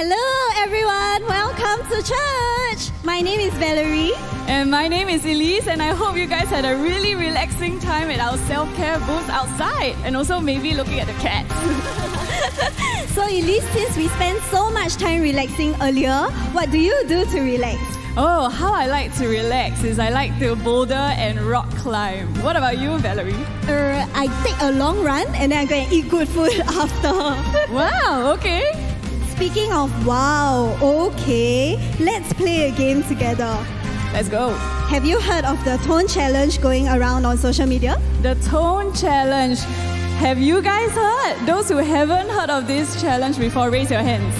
Hello everyone, welcome to church. My name is Valerie. And my name is Elise, and I hope you guys had a really relaxing time at our self-care booth outside, and also maybe looking at the cats. So Elise, since we spent so much time relaxing earlier, what do you do to relax? Oh, how I like to relax is I like to boulder and rock climb. What about you, Valerie? I take a long run and then I go and eat good food after. Wow, okay. Speaking of wow, okay, let's play a game together. Let's go. Have you heard of the tone challenge going around on social media? The tone challenge. Have you guys heard? Those who haven't heard of this challenge before, raise your hands.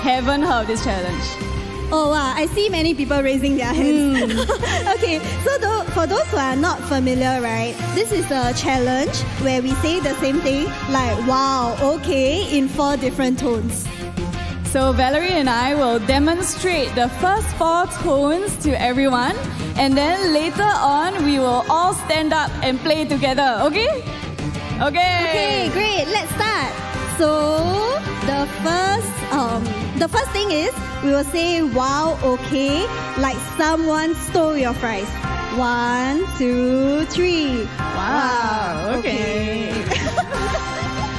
Haven't heard of this challenge. Oh wow, I see many people raising their hands. Okay, so for those who are not familiar, right, this is a challenge where we say the same thing like wow, okay, in 4 different tones. So Valerie and I will demonstrate the first 4 tones to everyone, and then later on we will all stand up and play together, okay? Okay, great, let's start. So the first thing is we will say wow, okay, like someone stole your fries. 1, 2, 3. Wow, okay.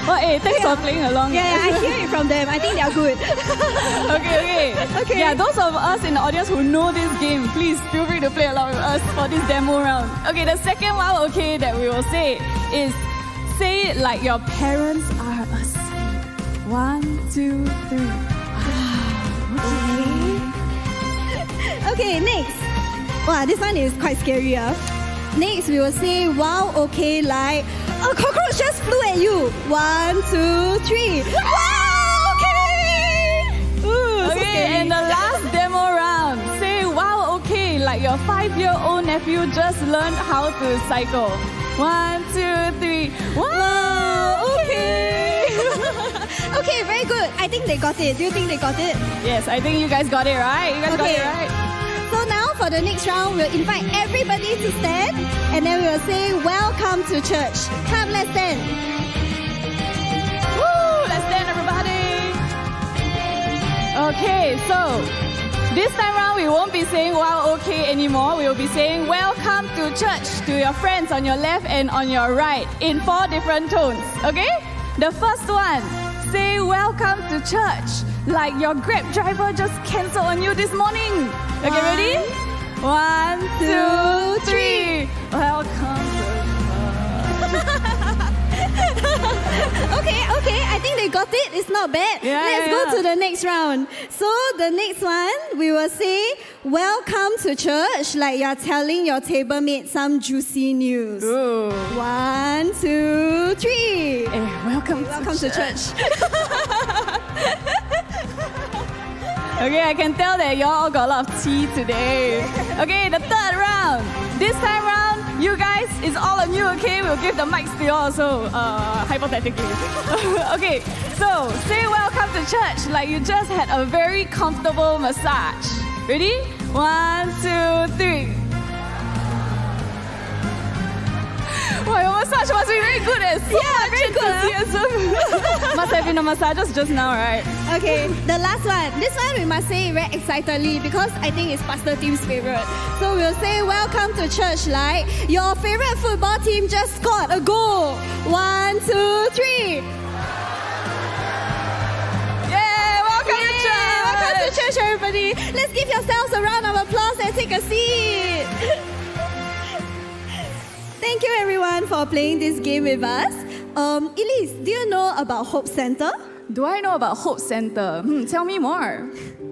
Well, hey, thanks for playing along. Yeah, I hear it from them. I think they are good. Okay. Yeah, those of us in the audience who know this game, please feel free to play along with us for this demo round. Okay, the second wow, okay, that we will say is say it like your parents are asleep. 1, 2, 3. Okay, next. Wow, this one is quite scary. Next, we will say wow, okay, like a cockroach just flew at you. 1, 2, 3. Wow, okay. Ooh, so Okay, scary. and the last demo round. Say wow, okay, like your 5-year-old nephew just learned how to cycle. 1, 2, 3. Wow, okay. Okay, very good. I think they got it. Do you think they got it? Yes, I think you guys got it right. You guys got it right. So now for the next round, we'll invite everybody to stand and then we'll say welcome to church. Come, let's stand. Woo! Let's stand, everybody. Okay, so this time round we won't be saying wow, okay anymore. We will be saying welcome to church to your friends on your left and on your right in 4 different tones. Okay? The first one, say welcome to church like your Grab driver just cancelled on you this morning. Okay, ready? 1, 2, 3. Welcome to Okay, I think they got it. It's not bad. Let's go to the next round. So the next one, we will say welcome to church like you're telling your table mate some juicy news. Ooh. 1, 2, 3. Hey, welcome to church. Okay, I can tell that y'all got a lot of tea today. Okay, the third round. This time round, you guys, it's all on you, okay? We'll give the mics to y'all, so hypothetically. Okay, so say welcome to church like you just had a very comfortable massage. Ready? 1, 2, 3. Wow, your massage must be very good at very good. Must have been the massages just now, right? Okay, the last one. This one we must say very excitedly because I think it's Pastor Tim's favorite. So we'll say welcome to church like your favorite football team just scored a goal. 1, 2, 3. Yeah, welcome to church. Welcome to church, everybody. Let's give yourselves a round of applause and take a seat. Thank you everyone for playing this game with us. Elise, do you know about Hope Center? Do I know about Hope Center? Tell me more.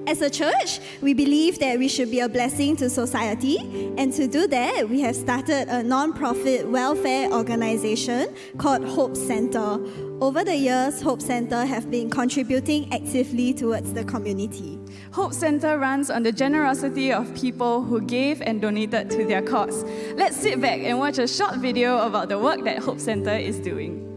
As a church, we believe that we should be a blessing to society, and to do that, we have started a non-profit welfare organization called Hope Center. Over the years, Hope Center have been contributing actively towards the community. Hope Center runs on the generosity of people who gave and donated to their cause. Let's sit back and watch a short video about the work that Hope Center is doing.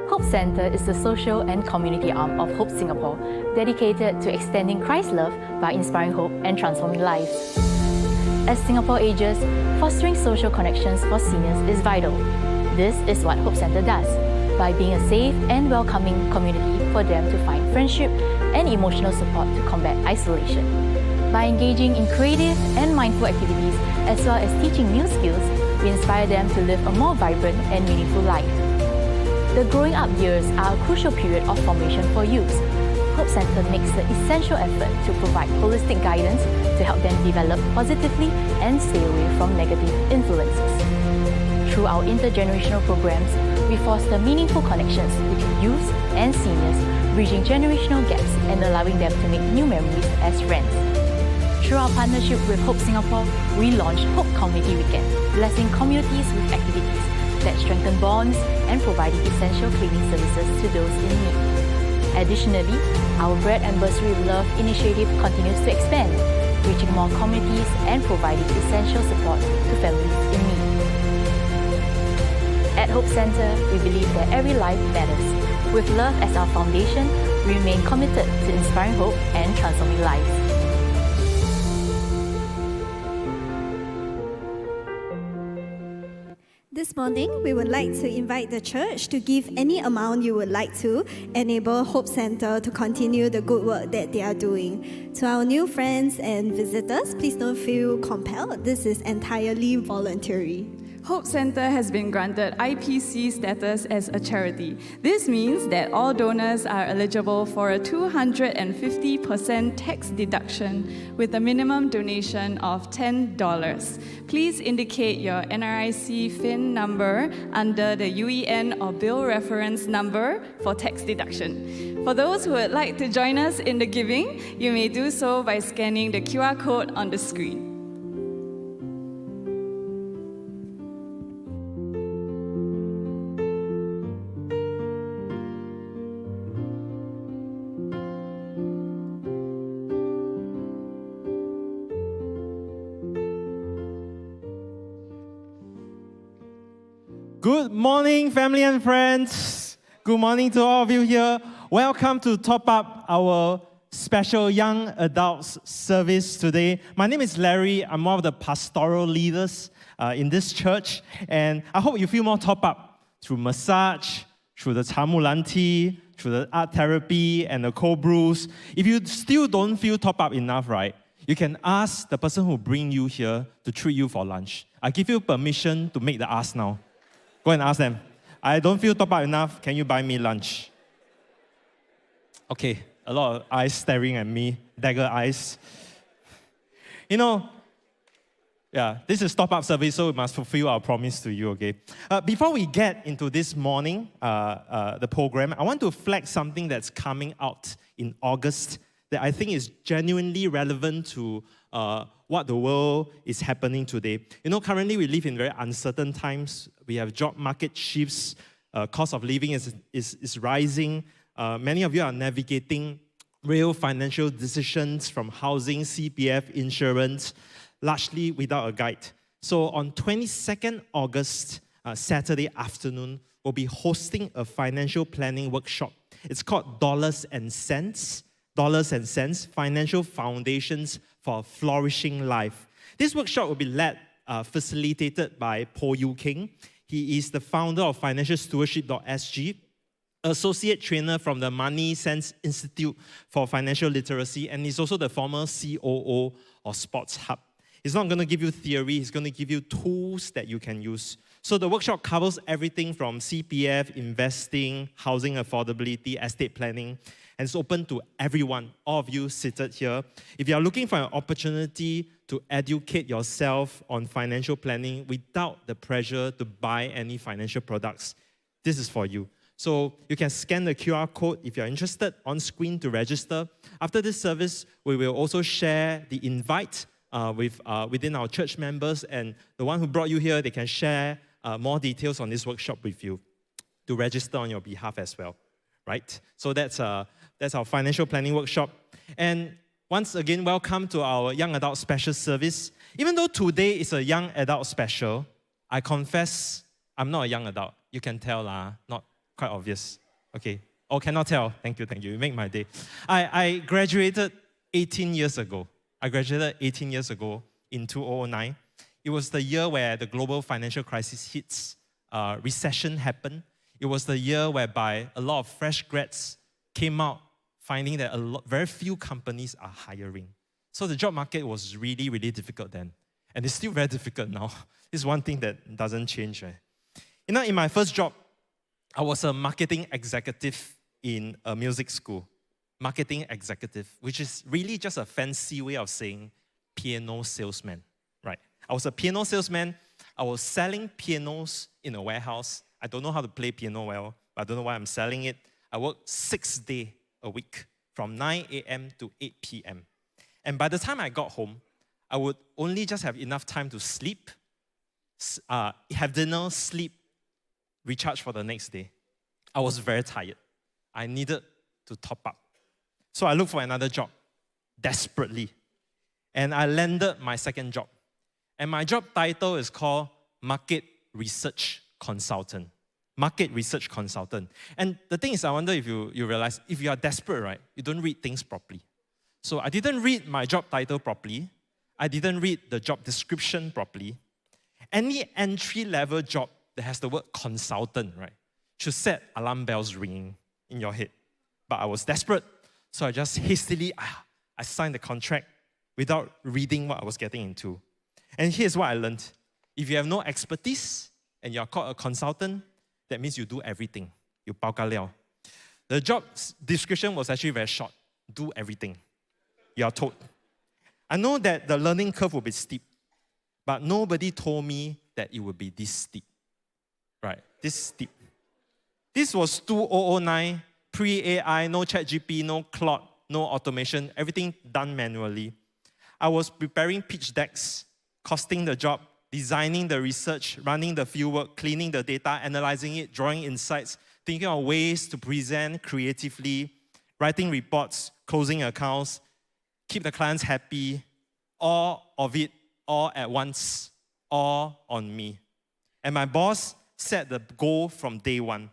Hope Center is the social and community arm of Hope Singapore, dedicated to extending Christ's love by inspiring hope and transforming lives. As Singapore ages, fostering social connections for seniors is vital. This is what Hope Centre does, by being a safe and welcoming community for them to find friendship and emotional support to combat isolation. By engaging in creative and mindful activities as well as teaching new skills, we inspire them to live a more vibrant and meaningful life. The growing up years are a crucial period of formation for youth. Hope Centre makes the essential effort to provide holistic guidance to help them develop positively and stay away from negative influences. Through our intergenerational programs, we foster meaningful connections between youths and seniors, bridging generational gaps and allowing them to make new memories as friends. Through our partnership with Hope Singapore, we launched Hope Community Weekend, blessing communities with activities that strengthen bonds and providing essential cleaning services to those in need. Additionally, our Bread and Bursary with Love initiative continues to expand, reaching more communities and providing essential support to families in need. At Hope Centre, we believe that every life matters. With love as our foundation, we remain committed to inspiring hope and transforming lives. This morning, we would like to invite the church to give any amount you would like to enable Hope Centre to continue the good work that they are doing. To our new friends and visitors, please don't feel compelled. This is entirely voluntary. Hope Centre has been granted IPC status as a charity. This means that all donors are eligible for a 250% tax deduction with a minimum donation of $10. Please indicate your NRIC FIN number under the UEN or bill reference number for tax deduction. For those who would like to join us in the giving, you may do so by scanning the QR code on the screen. Good morning, family and friends. Good morning to all of you here. Welcome to Top Up, our special young adults service today. My name is Larry. I'm one of the pastoral leaders in this church, and I hope you feel more top up through massage, through the Chamulan tea, through the art therapy and the cold brews. If you still don't feel top up enough, right, you can ask the person who bring you here to treat you for lunch. I give you permission to make the ask now. Go and ask them. I don't feel top up enough. Can you buy me lunch? Okay, a lot of eyes staring at me, dagger eyes. You know, this is top up service, so we must fulfill our promise to you, okay? Before we get into this morning, the program, I want to flag something that's coming out in August that I think is genuinely relevant to what the world is happening today. You know, currently we live in very uncertain times. We have job market shifts. Cost of living is rising. Many of you are navigating real financial decisions from housing, CPF, insurance, largely without a guide. So on 22nd August, Saturday afternoon, we'll be hosting a financial planning workshop. It's called Dollars and Cents, Financial Foundations for a Flourishing Life. This workshop will be led, facilitated by Paul Yu King. He is the founder of financialstewardship.sg, associate trainer from the Money Sense Institute for Financial Literacy, and he's also the former COO of Sports Hub. He's not going to give you theory, he's going to give you tools that you can use. So the workshop covers everything from CPF, investing, housing affordability, estate planning, and it's open to everyone, all of you seated here. If you are looking for an opportunity to educate yourself on financial planning without the pressure to buy any financial products, this is for you. So you can scan the QR code if you're interested on screen to register. After this service, we will also share the invite within our church members, and the one who brought you here, they can share more details on this workshop with you to register on your behalf as well, right? So that's our financial planning workshop. And once again, welcome to our Young Adult Special Service. Even though today is a Young Adult Special, I confess I'm not a young adult. You can tell, not quite obvious. Okay. Oh, cannot tell. Thank you. You make my day. I graduated 18 years ago. in 2009. It was the year where the global financial crisis hits, recession happened. It was the year whereby a lot of fresh grads came out finding that very few companies are hiring. So the job market was really, really difficult then. And it's still very difficult now. This is one thing that doesn't change. Right? You know, in my first job, I was a marketing executive in a music school. Marketing executive, which is really just a fancy way of saying piano salesman, right? I was a piano salesman. I was selling pianos in a warehouse. I don't know how to play piano well, but I don't know why I'm selling it. I worked 6 days a week from 9 a.m. to 8 p.m. And by the time I got home, I would only just have enough time to sleep, have dinner, sleep, recharge for the next day. I was very tired. I needed to top up. So I looked for another job, desperately. And I landed my second job. And my job title is called Market Research Consultant. Market Research Consultant. And the thing is, I wonder if you realize, if you are desperate, right, you don't read things properly. So I didn't read my job title properly. I didn't read the job description properly. Any entry-level job that has the word consultant, right, should set alarm bells ringing in your head. But I was desperate. So I just hastily, I signed the contract without reading what I was getting into. And here's what I learned. If you have no expertise and you're called a consultant, that means you do everything. You bao ka liao. The job description was actually very short. Do everything. You are told. I know that the learning curve will be steep, but nobody told me that it would be this steep. Right? This steep. This was 2009. Pre-AI, no ChatGPT, no Claude, no automation, everything done manually. I was preparing pitch decks, costing the job, designing the research, running the fieldwork, cleaning the data, analyzing it, drawing insights, thinking of ways to present creatively, writing reports, closing accounts, keep the clients happy, all of it, all at once, all on me. And my boss set the goal from day one.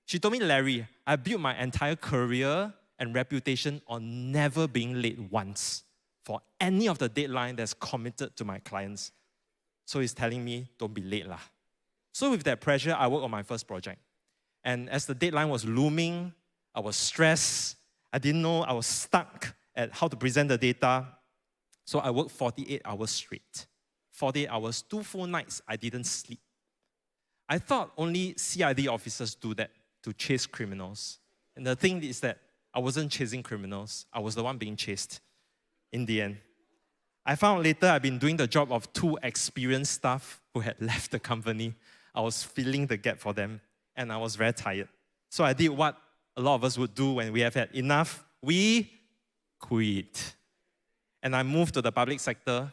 She told me, Larry, I built my entire career and reputation on never being late once for any of the deadline that's committed to my clients. So he's telling me, don't be late lah. So with that pressure, I worked on my first project. And as the deadline was looming, I was stressed. I didn't know, I was stuck at how to present the data. So I worked 48 hours straight. 48 hours, 2 full nights, I didn't sleep. I thought only CID officers do that, to chase criminals. And the thing is that I wasn't chasing criminals. I was the one being chased in the end. I found later I've been doing the job of 2 experienced staff who had left the company. I was filling the gap for them, and I was very tired. So I did what a lot of us would do when we have had enough. We quit. And I moved to the public sector,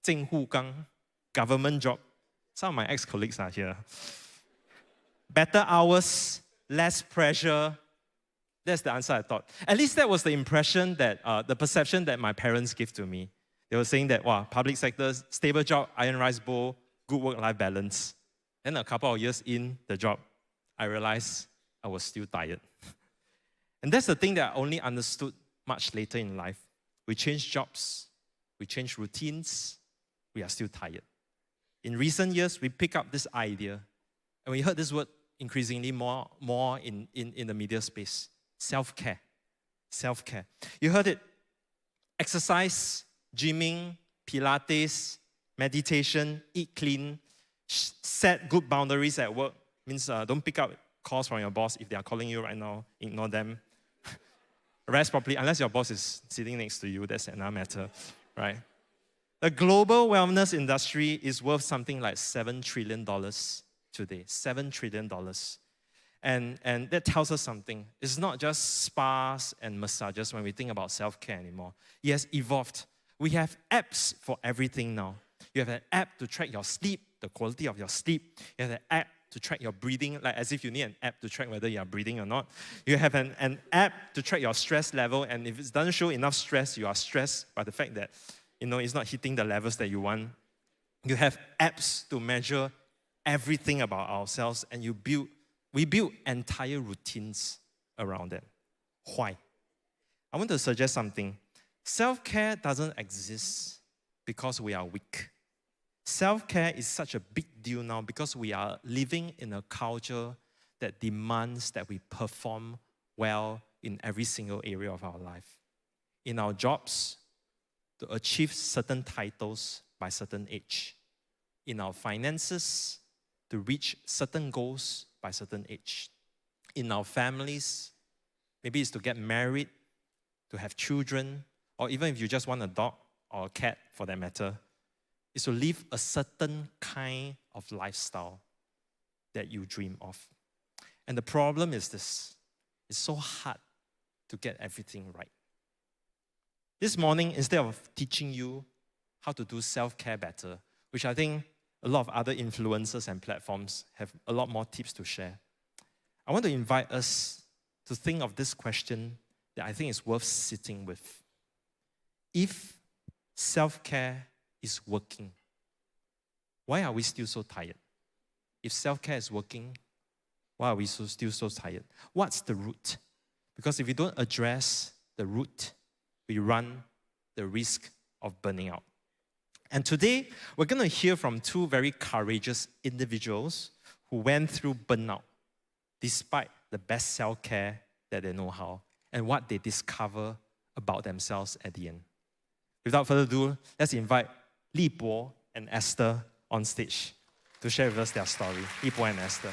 政户岗, government job. Some of my ex-colleagues are here. Better hours, less pressure. That's the answer I thought. At least that was the impression that, the perception that my parents gave to me. They were saying that, wow, public sector, stable job, iron rice bowl, good work-life balance. Then a couple of years in the job, I realized I was still tired. And that's the thing that I only understood much later in life. We change jobs, we change routines, we are still tired. In recent years, we pick up this idea, and we heard this word increasingly more in the media space. Self-care. Self-care. You heard it. Exercise, gymming, Pilates, meditation, eat clean, set good boundaries at work. Means don't pick up calls from your boss. If they are calling you right now, ignore them. Rest properly, unless your boss is sitting next to you. That's another matter, right? The global wellness industry is worth something like $7 trillion today. $7 trillion. And that tells us something. It's not just spas and massages when we think about self-care anymore. It has evolved. We have apps for everything now. You have an app to track your sleep, the quality of your sleep. You have an app to track your breathing, like as if you need an app to track whether you are breathing or not. You have an app to track your stress level, and if it doesn't show enough stress, you are stressed by the fact that it's not hitting the levels that you want. You have apps to measure everything about ourselves, and we build entire routines around that. Why? I want to suggest something. Self-care doesn't exist because we are weak. Self-care is such a big deal now because we are living in a culture that demands that we perform well in every single area of our life. In our jobs, to achieve certain titles by certain age. In our finances, to reach certain goals by certain age. In our families, maybe it's to get married, to have children, or even if you just want a dog or a cat for that matter, is to live a certain kind of lifestyle that you dream of. And the problem is this: it's so hard to get everything right. This morning, instead of teaching you how to do self-care better, which I think a lot of other influencers and platforms have a lot more tips to share, I want to invite us to think of this question that I think is worth sitting with. If self-care is working, why are we still so tired? If self-care is working, why are we still so tired? What's the root? Because if we don't address the root, we run the risk of burning out. And today, we're going to hear from two very courageous individuals who went through burnout despite the best self-care that they know how and what they discover about themselves at the end. Without further ado, let's invite Li Bo and Esther on stage to share with us their story. Li Bo and Esther.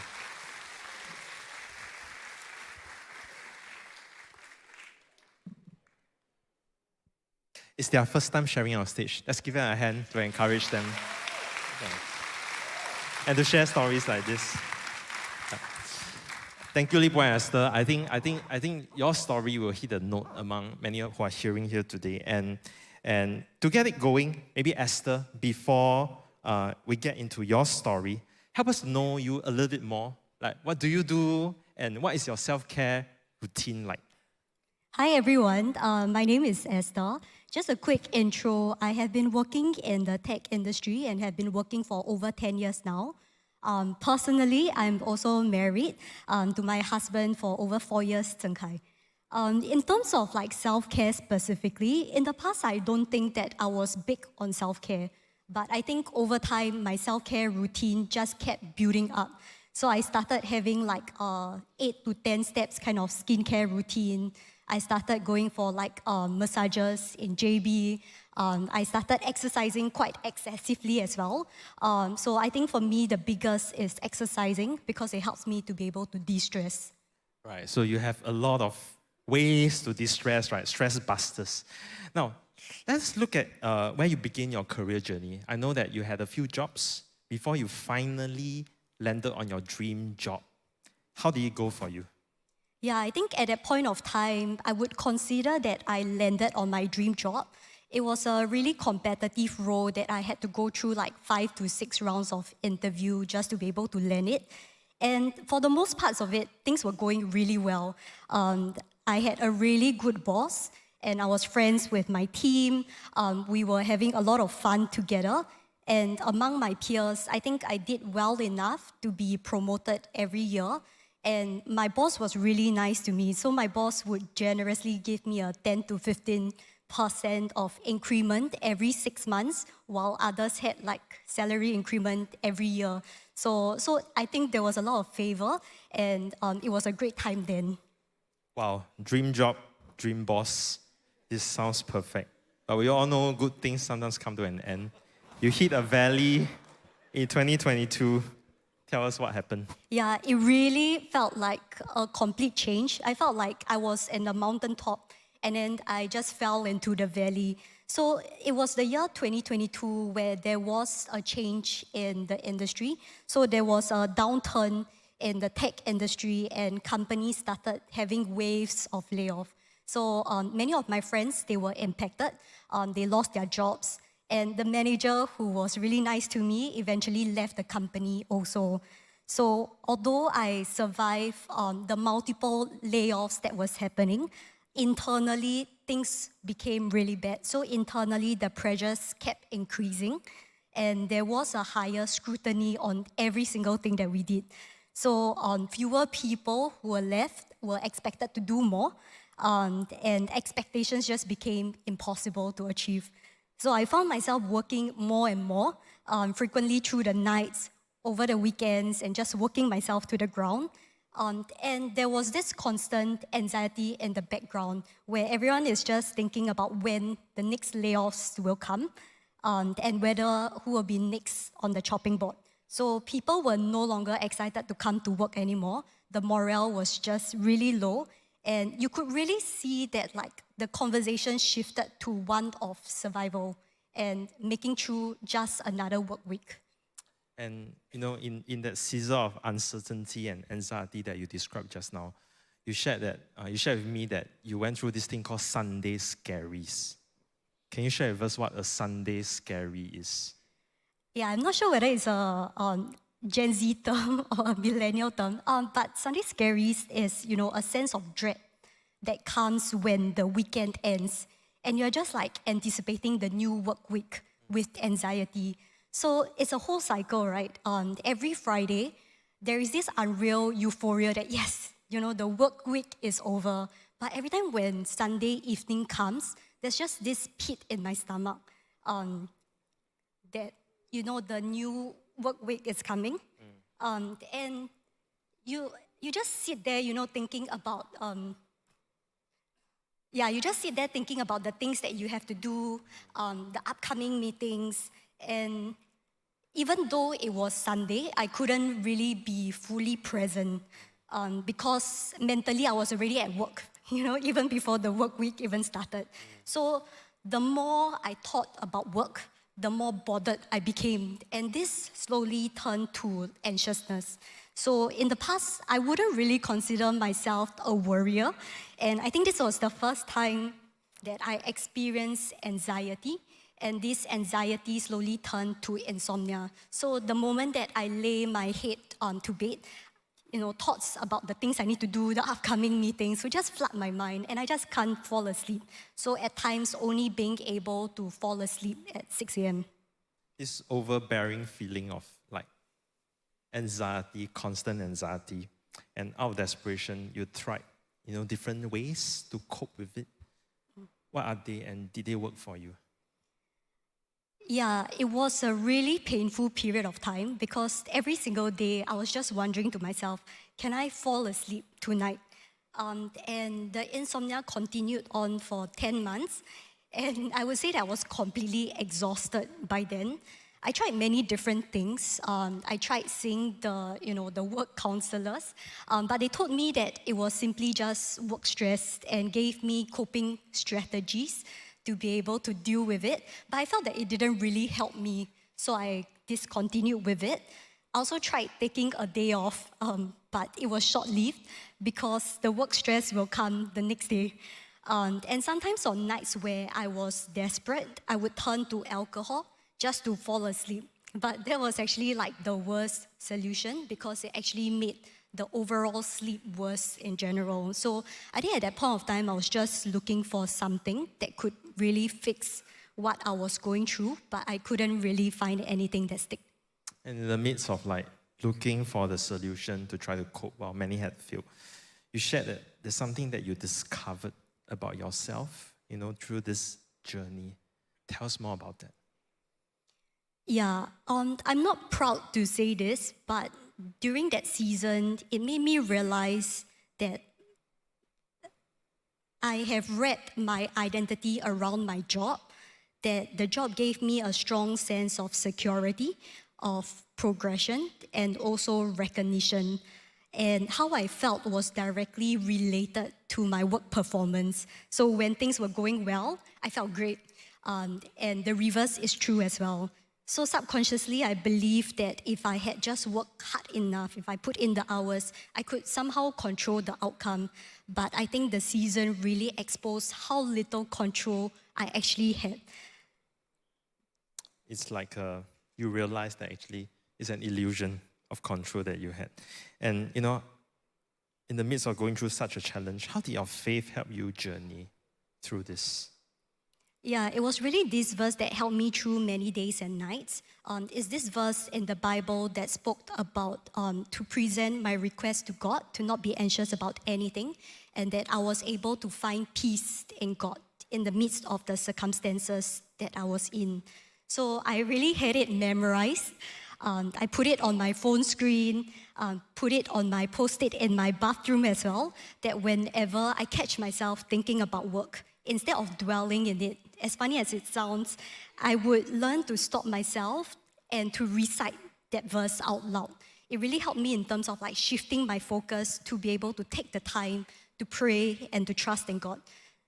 It's their first time sharing on stage. Let's give them a hand to encourage them. And to share stories like this. Thank you, Li Bo and Esther. I think your story will hit a note among many who are hearing here today. And to get it going, maybe Esther, before we get into your story, help us know you a little bit more. Like, what do you do, and what is your self-care routine like? Hi everyone, my name is Esther. Just a quick intro. I have been working in the tech industry and have been working for over 10 years now. Personally, I'm also married to my husband for over 4 years, Zheng Kai. In terms of like self-care specifically, in the past I don't think that I was big on self-care. But I think over time, my self-care routine just kept building up. So I started having like 8 to 10 steps kind of skincare routine. I started going for like massages in JB. I started exercising quite excessively as well. So I think for me, the biggest is exercising because it helps me to be able to de-stress. Right, so you have a lot of ways to de-stress, right? Stress busters. Now, let's look at where you begin your career journey. I know that you had a few jobs before you finally landed on your dream job. How did it go for you? Yeah, I think at that point of time, I would consider that I landed on my dream job. It was a really competitive role that I had to go through like 5 to 6 rounds of interview just to be able to land it. And for the most parts of it, things were going really well. I had a really good boss, and I was friends with my team. We were having a lot of fun together. And among my peers, I think I did well enough to be promoted every year. And my boss was really nice to me. So my boss would generously give me a 10 to 15% of increment every 6 months, while others had like salary increment every year. So I think there was a lot of favor, and it was a great time then. Wow, dream job, dream boss. This sounds perfect. But we all know good things sometimes come to an end. You hit a valley in 2022. Tell us what happened. Yeah, it really felt like a complete change. I felt like I was in the mountaintop, and then I just fell into the valley. So it was the year 2022 where there was a change in the industry. So there was a downturn in the tech industry, and companies started having waves of layoff. So many of my friends, they were impacted. They lost their jobs. And the manager, who was really nice to me, eventually left the company also. So although I survived the multiple layoffs that was happening, internally, things became really bad. So internally, the pressures kept increasing, and there was a higher scrutiny on every single thing that we did. So fewer people who were left were expected to do more, and expectations just became impossible to achieve. So I found myself working more and more, frequently through the nights, over the weekends, and just working myself to the ground. And there was this constant anxiety in the background where everyone is just thinking about when the next layoffs will come, and whether who will be next on the chopping board. So people were no longer excited to come to work anymore. The morale was just really low. And you could really see that like the conversation shifted to one of survival and making through just another work week. And in that season of uncertainty and anxiety that you described just now, you shared with me that you went through this thing called Sunday scaries. Can you share with us what a Sunday scary is? Yeah, I'm not sure whether it's a Gen Z term or a millennial term, but Sunday scaries is, a sense of dread that comes when the weekend ends and you're just like anticipating the new work week with anxiety. So it's a whole cycle, right? Every Friday, there is this unreal euphoria that yes, the work week is over. But every time when Sunday evening comes, there's just this pit in my stomach that, the new work week is coming. And you just sit there, thinking about, you just sit there thinking about the things that you have to do, the upcoming meetings. And even though it was Sunday, I couldn't really be fully present because mentally I was already at work, even before the work week even started. So the more I thought about work, the more bothered I became. And this slowly turned to anxiousness. So in the past, I wouldn't really consider myself a worrier. And I think this was the first time that I experienced anxiety. And this anxiety slowly turned to insomnia. So the moment that I lay my head to bed, thoughts about the things I need to do, the upcoming meetings would just flood my mind and I just can't fall asleep. So at times, only being able to fall asleep at 6 a.m. This overbearing feeling of like anxiety, constant anxiety, and out of desperation, you tried, different ways to cope with it. What are they and did they work for you? Yeah, it was a really painful period of time because every single day I was just wondering to myself, can I fall asleep tonight? And the insomnia continued on for 10 months. And I would say that I was completely exhausted by then. I tried many different things. I tried seeing the work counselors, but they told me that it was simply just work stress and gave me coping strategies to be able to deal with it. But I felt that it didn't really help me, so I discontinued with it. I also tried taking a day off, but it was short-lived because the work stress will come the next day. And sometimes on nights where I was desperate, I would turn to alcohol just to fall asleep. But that was actually like the worst solution because it actually made the overall sleep worse in general. So I think at that point of time, I was just looking for something that could really fix what I was going through, but I couldn't really find anything that stuck. And in the midst of like looking for the solution to try to cope while many had failed, you shared that there's something that you discovered about yourself, through this journey. Tell us more about that. Yeah, I'm not proud to say this, but during that season, it made me realize that I have wrapped my identity around my job, that the job gave me a strong sense of security, of progression, and also recognition. And how I felt was directly related to my work performance. So when things were going well, I felt great. And the reverse is true as well. So subconsciously, I believed that if I had just worked hard enough, if I put in the hours, I could somehow control the outcome. But I think the season really exposed how little control I actually had. It's like you realize that actually it's an illusion of control that you had. And, in the midst of going through such a challenge, how did your faith help you journey through this? Yeah, it was really this verse that helped me through many days and nights. It's this verse in the Bible that spoke about to present my request to God, to not be anxious about anything, and that I was able to find peace in God in the midst of the circumstances that I was in. So I really had it memorized. I put it on my phone screen, put it on my post-it in my bathroom as well, that whenever I catch myself thinking about work, instead of dwelling in it, as funny as it sounds, I would learn to stop myself and to recite that verse out loud. It really helped me in terms of like shifting my focus to be able to take the time to pray and to trust in God.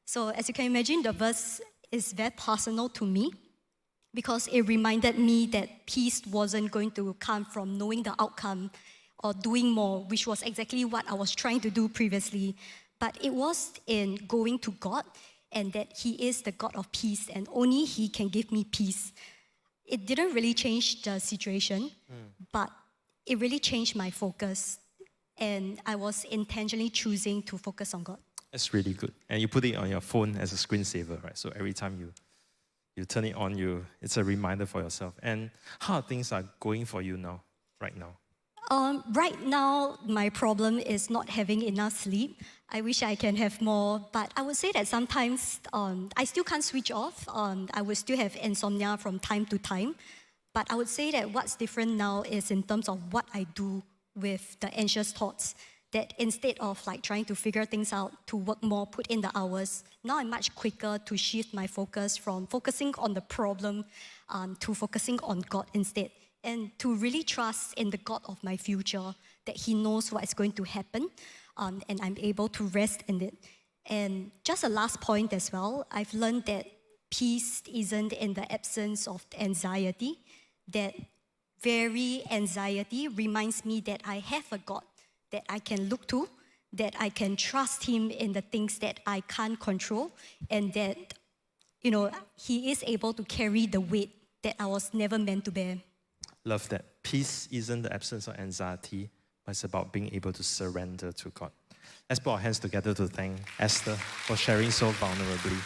So as you can imagine, the verse is very personal to me because it reminded me that peace wasn't going to come from knowing the outcome or doing more, which was exactly what I was trying to do previously. But it was in going to God, and that He is the God of peace, and only He can give me peace. It didn't really change the situation, but it really changed my focus, and I was intentionally choosing to focus on God. That's really good. And you put it on your phone as a screensaver, right? So every time you turn it on, it's a reminder for yourself. And how things are going for you now, right now? Right now, my problem is not having enough sleep. I wish I can have more, but I would say that sometimes I still can't switch off. I would still have insomnia from time to time. But I would say that what's different now is in terms of what I do with the anxious thoughts. That instead of like trying to figure things out, to work more, put in the hours, now I'm much quicker to shift my focus from focusing on the problem to focusing on God instead. And to really trust in the God of my future, that He knows what is going to happen, and I'm able to rest in it. And just a last point as well, I've learned that peace isn't in the absence of anxiety, that very anxiety reminds me that I have a God that I can look to, that I can trust Him in the things that I can't control, and that, He is able to carry the weight that I was never meant to bear. Love that. Peace isn't the absence of anxiety, but it's about being able to surrender to God. Let's put our hands together to thank Esther for sharing so vulnerably.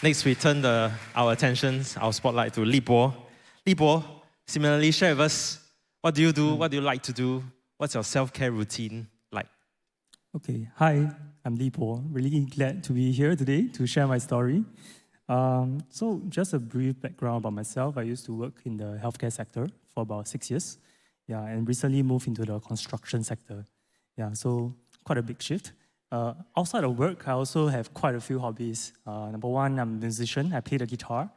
Next, we turn our attentions, our spotlight to Li Bo. Li Bo, similarly, share with us, what do you do? What do you like to do? What's your self-care routine like? Okay, hi, I'm Li Bo. Really glad to be here today to share my story. So just a brief background about myself. I used to work in the healthcare sector for about 6 years. Yeah, and recently moved into the construction sector. Yeah, so quite a big shift. Outside of work, I also have quite a few hobbies. Number one, I'm a musician. I play the guitar.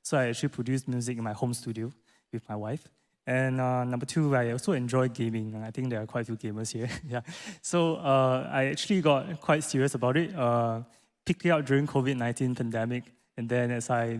So I actually produce music in my home studio with my wife. And number two, I also enjoy gaming. I think there are quite a few gamers here. Yeah. So I actually got quite serious about it. Picked it up during COVID-19 pandemic. And then as I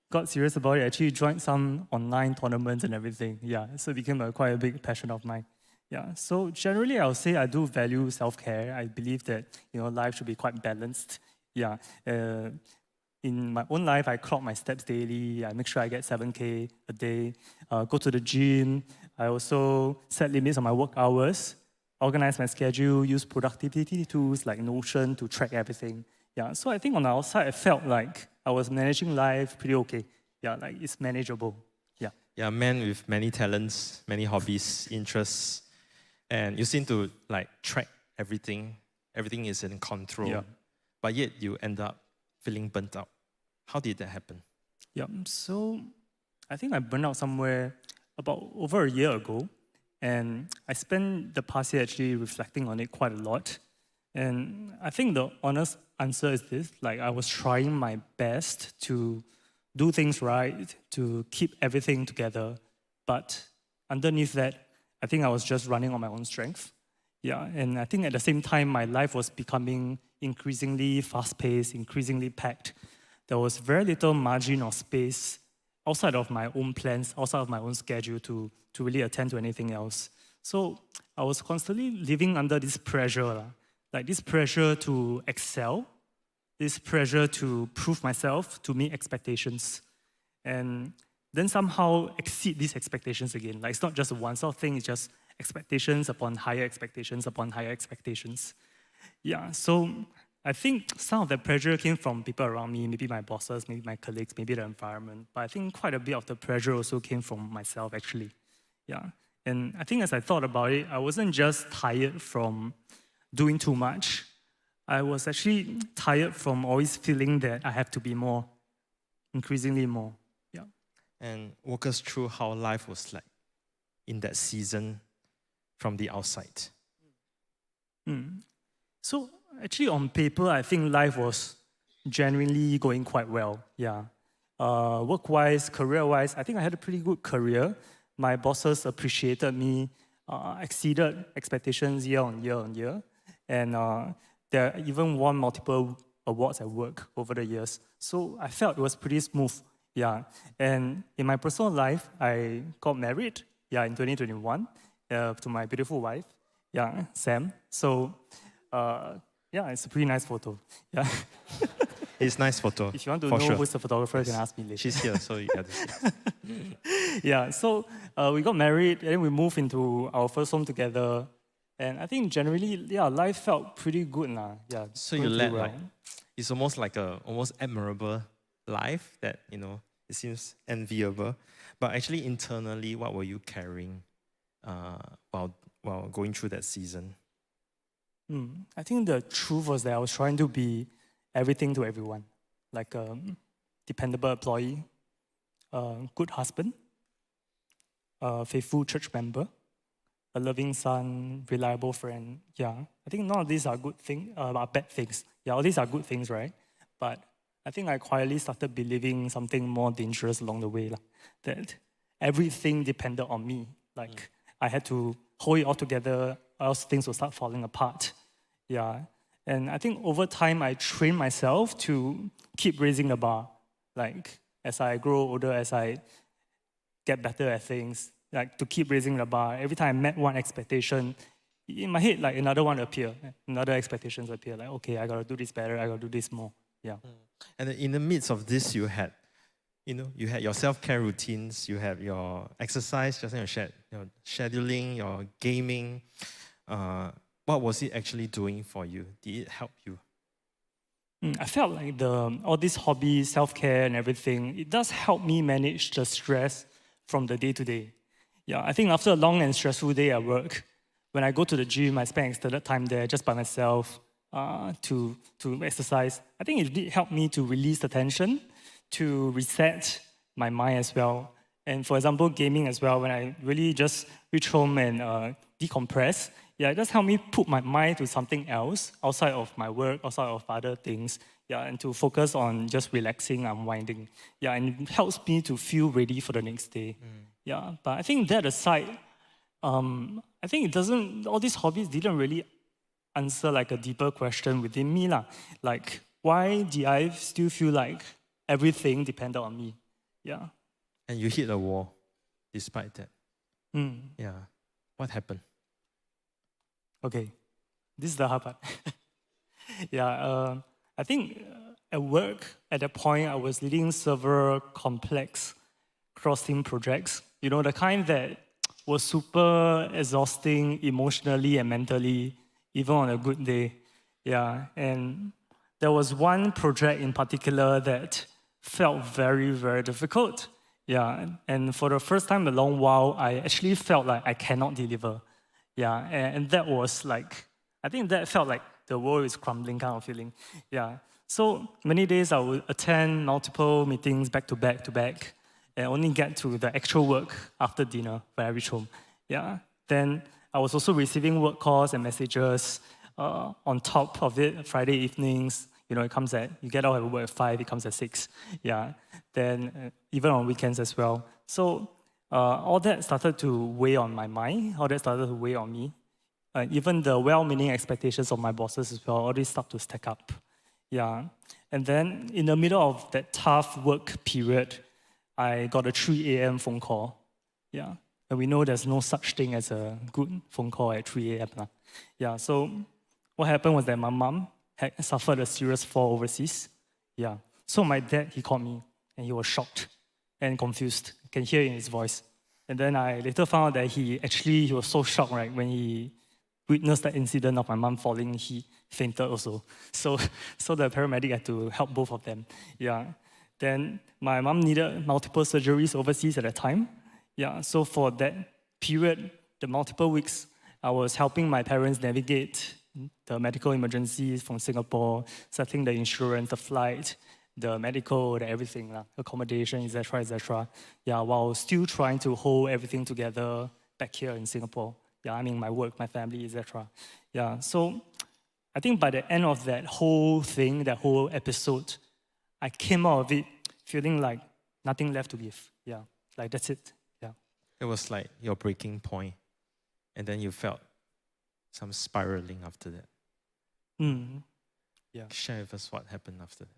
got serious about it, I actually joined some online tournaments and everything. Yeah, so it became quite a big passion of mine. Yeah, so generally I would say I do value self-care. I believe that life should be quite balanced. Yeah, in my own life, I clock my steps daily. I make sure I get 7K a day. Go to the gym. I also set limits on my work hours. Organize my schedule. Use productivity tools like Notion to track everything. Yeah, so I think on the outside, I felt like I was managing life pretty okay. Yeah, like it's manageable. Yeah. Yeah, a man with many talents, many hobbies, interests, and you seem to like track everything. Everything is in control. Yeah. But yet you end up feeling burnt out. How did that happen? Yeah, so I think I burned out somewhere about over a year ago. And I spent the past year actually reflecting on it quite a lot. And I think the honest answer is this, like I was trying my best to do things right, to keep everything together. But underneath that, I think I was just running on my own strength. Yeah, and I think at the same time, my life was becoming increasingly fast-paced, increasingly packed. There was very little margin or space outside of my own plans, outside of my own schedule to really attend to anything else. So I was constantly living under this pressure, like this pressure to excel, this pressure to prove myself, to meet expectations, and then somehow exceed these expectations again. Like it's not just a one-off thing, it's just expectations upon higher expectations upon higher expectations. Yeah, so I think some of that pressure came from people around me, maybe my bosses, maybe my colleagues, maybe the environment. But I think quite a bit of the pressure also came from myself, actually. Yeah, and I think as I thought about it, I wasn't just tired from doing too much. I was actually tired from always feeling that I have to be more. increasingly more. Yeah. And walk us through how life was like in that season from the outside. So actually on paper, I think life was genuinely going quite well. Yeah. Work-wise, career-wise, I think I had a pretty good career. My bosses appreciated me, exceeded expectations year on year. And there even won multiple awards at work over the years. So I felt it was pretty smooth. Yeah. And in my personal life, I got married, in 2021, to my beautiful wife, Sam. So, it's a pretty nice photo. Yeah. It's a nice photo. If you want to for know sure. who's the photographer, you can ask me later. She's here, so you got this. So we got married, and then we moved into our first home together. And I think generally, life felt pretty good now. Yeah. So you led it's almost like a almost admirable life that, it seems enviable. But actually internally, what were you carrying while going through that season? I think the truth was that I was trying to be everything to everyone, like a dependable employee, a good husband, a faithful church member, a loving son, reliable friend. Yeah, I think none of these are good things, are bad things. Yeah, all these are good things, right? But I think I quietly started believing something more dangerous along the way, that everything depended on me. Like I had to hold it all together, or else things will start falling apart. Yeah, and I think over time I trained myself to keep raising the bar. Like as I grow older, as I get better at things, like to keep raising the bar. Every time I met one expectation, in my head, like another one appear, another expectations appear. Like, okay, I gotta do this better, I gotta do this more. Yeah. And in the midst of this, you had your self-care routines, you have your exercise, just like your scheduling, your gaming. What was it actually doing for you? Did it help you? I felt like all these hobbies, self-care and everything, it does help me manage the stress from the day-to-day. Yeah, I think after a long and stressful day at work, when I go to the gym, I spend extended time there just by myself to exercise. I think it did help me to release the tension, to reset my mind as well. And for example, gaming as well, when I really just reach home and decompress, it just helped me put my mind to something else outside of my work, outside of other things, and to focus on just relaxing, unwinding. And it helps me to feel ready for the next day. But I think that aside, I think all these hobbies didn't really answer like a deeper question within me. Like, why do I still feel like everything depended on me? And you hit a wall despite that. What happened? Okay, this is the hard part. I think at work, at that point, I was leading several complex cross-team projects. The kind that was super exhausting emotionally and mentally, even on a good day. And there was one project in particular that felt very, very difficult. And for the first time in a long while, I actually felt like I cannot deliver. And that was like, I think that felt like the world is crumbling kind of feeling. So many days I would attend multiple meetings back to back, and only get to the actual work after dinner when I reach home. Then I was also receiving work calls and messages on top of it. Friday evenings, it comes you get out of work at 5, it comes at 6. Then even on weekends as well. So all that started to weigh on my mind. All that started to weigh on me. Even the well-meaning expectations of my bosses as well, all these start to stack up. And then in the middle of that tough work period, I got a 3 a.m. phone call. And we know there's no such thing as a good phone call at 3 a.m. So what happened was that my mom had suffered a serious fall overseas. So my dad, he called me, and he was shocked and confused. You can hear it in his voice. And then I later found out that he was so shocked, right, when he witnessed the incident of my mom falling, he fainted also. So the paramedic had to help both of them. Then my mom needed multiple surgeries overseas at that time. So for that period, the multiple weeks, I was helping my parents navigate the medical emergencies from Singapore, settling the insurance, the flight, the medical, the everything, accommodation, etc., etc. Yeah, while still trying to hold everything together back here in Singapore. Yeah, I mean my work, my family, etc. Yeah, so I think by the end of that whole thing, that whole episode, I came out of it feeling like nothing left to give. Yeah, like that's it. Yeah. It was like your breaking point, and then you felt some spiraling after that. Yeah. Share with us what happened after that.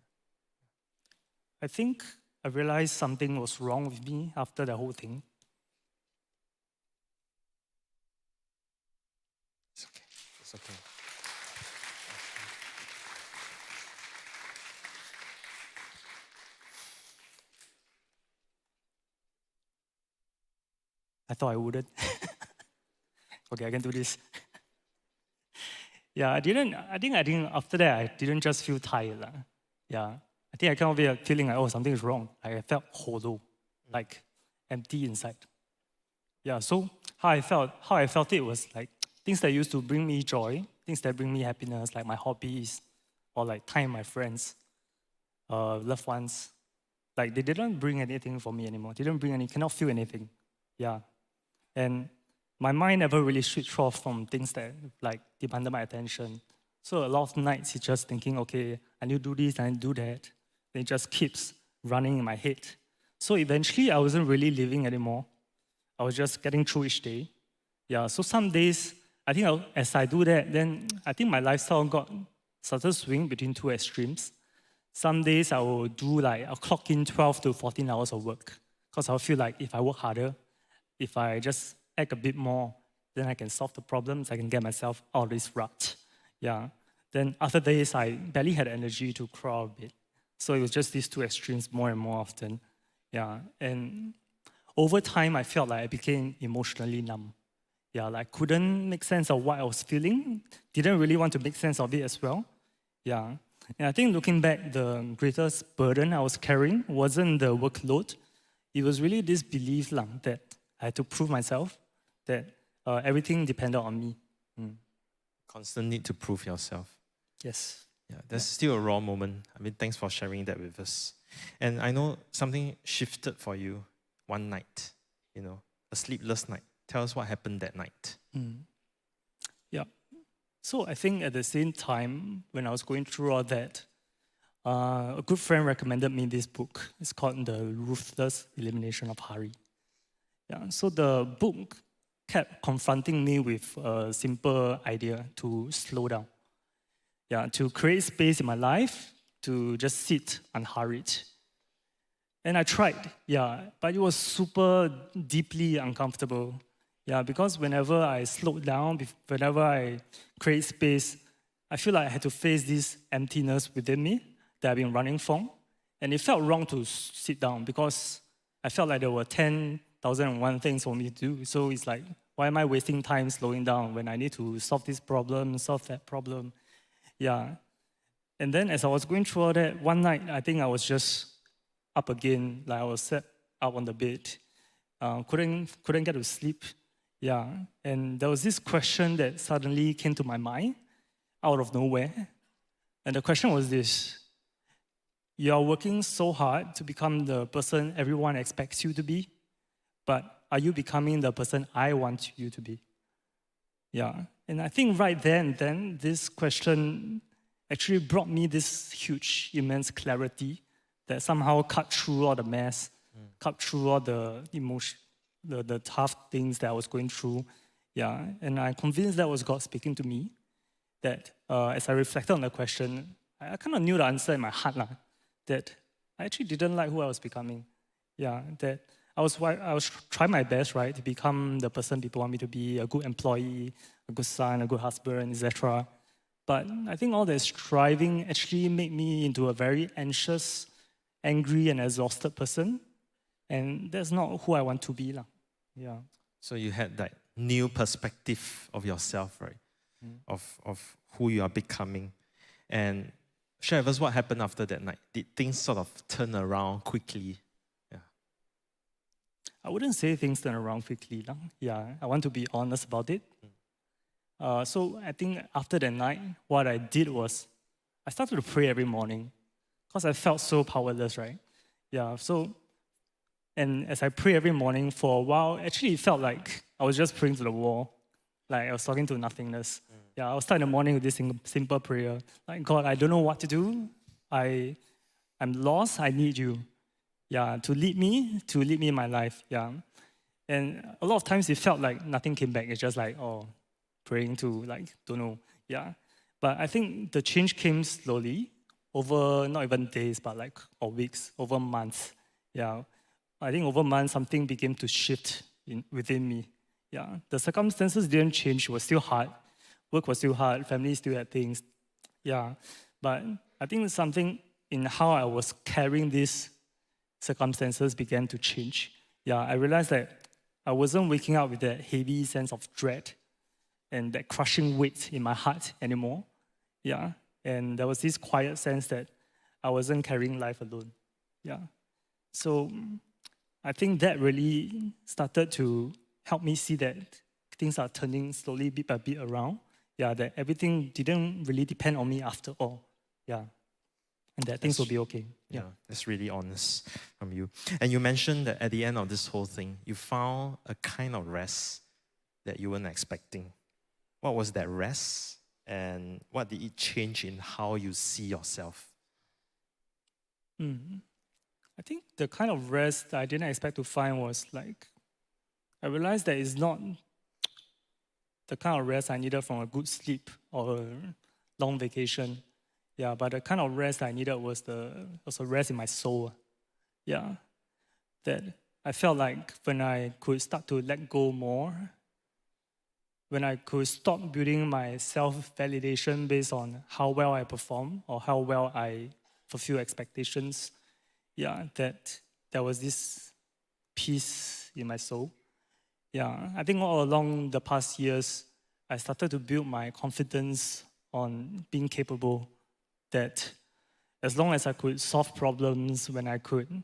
I think I realized something was wrong with me after the whole thing. It's okay. It's okay. I thought I wouldn't. Okay, I can do this. Yeah, I think after that, I didn't just feel tired. Yeah, I think I came out of it feeling like, oh, something is wrong. Like I felt hollow, like empty inside. Yeah, so how I felt it was like things that used to bring me joy, things that bring me happiness, like my hobbies, or like time with my friends, loved ones. Like they didn't bring anything for me anymore. They didn't bring any, cannot feel anything. Yeah. And my mind never really switched off from things that like demanded my attention. So a lot of nights it's just thinking, okay, I need to do this, I need to do that. And it just keeps running in my head. So eventually I wasn't really living anymore. I was just getting through each day. Yeah, so some days, I think as I do that, then I think my lifestyle started to swing between two extremes. Some days I'll clock in 12 to 14 hours of work because I'll feel like if I work harder, if I just act a bit more, then I can solve the problems, I can get myself out of this rut. Yeah. Then other days, I barely had energy to crawl a bit. So it was just these two extremes more and more often. Yeah. And over time, I felt like I became emotionally numb. Yeah, like couldn't make sense of what I was feeling, didn't really want to make sense of it as well. Yeah. And I think looking back, the greatest burden I was carrying wasn't the workload. It was really this belief that I had to prove myself, that everything depended on me. Constant need to prove yourself. Yes. Yeah, that's still a raw moment. I mean, thanks for sharing that with us. And I know something shifted for you one night, a sleepless night. Tell us what happened that night. Yeah. So I think at the same time, when I was going through all that, a good friend recommended me this book. It's called The Ruthless Elimination of Hurry. Yeah, so the book kept confronting me with a simple idea to slow down. Yeah, to create space in my life, to just sit unhurried. And I tried, but it was super deeply uncomfortable. Yeah, because whenever I slowed down, whenever I create space, I feel like I had to face this emptiness within me that I've been running from. And it felt wrong to sit down because I felt like there were 10,001 things for me to do. So it's like, why am I wasting time slowing down when I need to solve this problem, solve that problem? Yeah. And then as I was going through all that, one night, I think I was just up again, like I was sat up on the bed, couldn't get to sleep. Yeah, and there was this question that suddenly came to my mind out of nowhere. And the question was this: you are working so hard to become the person everyone expects you to be, but are you becoming the person I want you to be? Yeah, and I think right there and then, this question actually brought me this huge, immense clarity that somehow cut through all the mess, cut through all the emotion, the tough things that I was going through. Yeah, and I'm convinced that was God speaking to me, that as I reflected on the question, I kind of knew the answer in my heart, that I actually didn't like who I was becoming. Yeah, that I was trying my best, right, to become the person people want me to be, a good employee, a good son, a good husband, etc. But I think all that striving actually made me into a very anxious, angry, and exhausted person. And that's not who I want to be. Yeah. So you had that new perspective of yourself, right? Of who you are becoming. And share with us what happened after that night. Did things sort of turn around quickly? Yeah. I wouldn't say things turn around quickly. Yeah, I want to be honest about it. So I think after that night, what I did was I started to pray every morning. because I felt so powerless, right? Yeah, so, and as I pray every morning for a while, actually it felt like I was just praying to the wall, like I was talking to nothingness. Yeah, I'll start in the morning with this simple prayer, like, God, I don't know what to do. I'm lost, I need you. Yeah, to lead me in my life, yeah. And a lot of times it felt like nothing came back. It's just like, oh, praying to like, don't know, yeah. But I think the change came slowly over not even days, but like, or weeks, over months, yeah. I think over months, something began to shift within me, yeah. The circumstances didn't change, it was still hard. Work was still hard, family still had things, yeah. But I think something in how I was carrying these circumstances began to change. Yeah, I realized that I wasn't waking up with that heavy sense of dread and that crushing weight in my heart anymore. Yeah, and there was this quiet sense that I wasn't carrying life alone. Yeah, so I think that really started to help me see that things are turning slowly, bit by bit around. Yeah, that everything didn't really depend on me after all. Yeah, and that things will be okay. Yeah, that's really honest from you. And you mentioned that at the end of this whole thing, you found a kind of rest that you weren't expecting. What was that rest? And what did it change in how you see yourself? I think the kind of rest that I didn't expect to find was like, I realized that it's not the kind of rest I needed from a good sleep or a long vacation. Yeah, but the kind of rest I needed was a rest in my soul. Yeah, that I felt like when I could start to let go more, when I could stop building my self-validation based on how well I perform or how well I fulfill expectations, yeah, that there was this peace in my soul. Yeah, I think all along the past years, I started to build my confidence on being capable, that as long as I could solve problems, when I could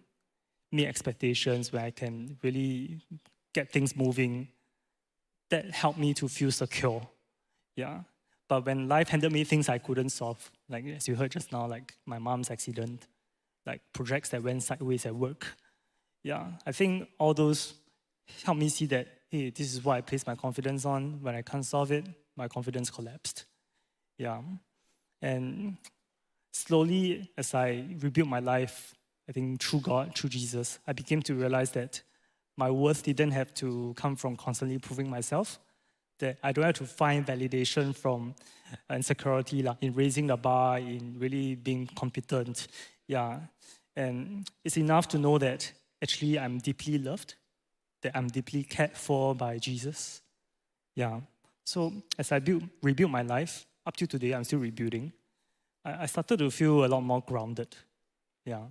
meet expectations, when I can really get things moving, that helped me to feel secure. Yeah. But when life handed me things I couldn't solve, like as you heard just now, like my mom's accident, like projects that went sideways at work, yeah, I think all those helped me see that, hey, this is what I place my confidence on. When I can't solve it, my confidence collapsed. Yeah. And slowly, as I rebuilt my life, I think through God, through Jesus, I began to realize that my worth didn't have to come from constantly proving myself, that I don't have to find validation from insecurity, like in raising the bar, in really being competent. Yeah. And it's enough to know that actually I'm deeply loved, that I'm deeply cared for by Jesus. Yeah. So as I rebuilt my life, up to today, I'm still rebuilding. I started to feel a lot more grounded. Yeah.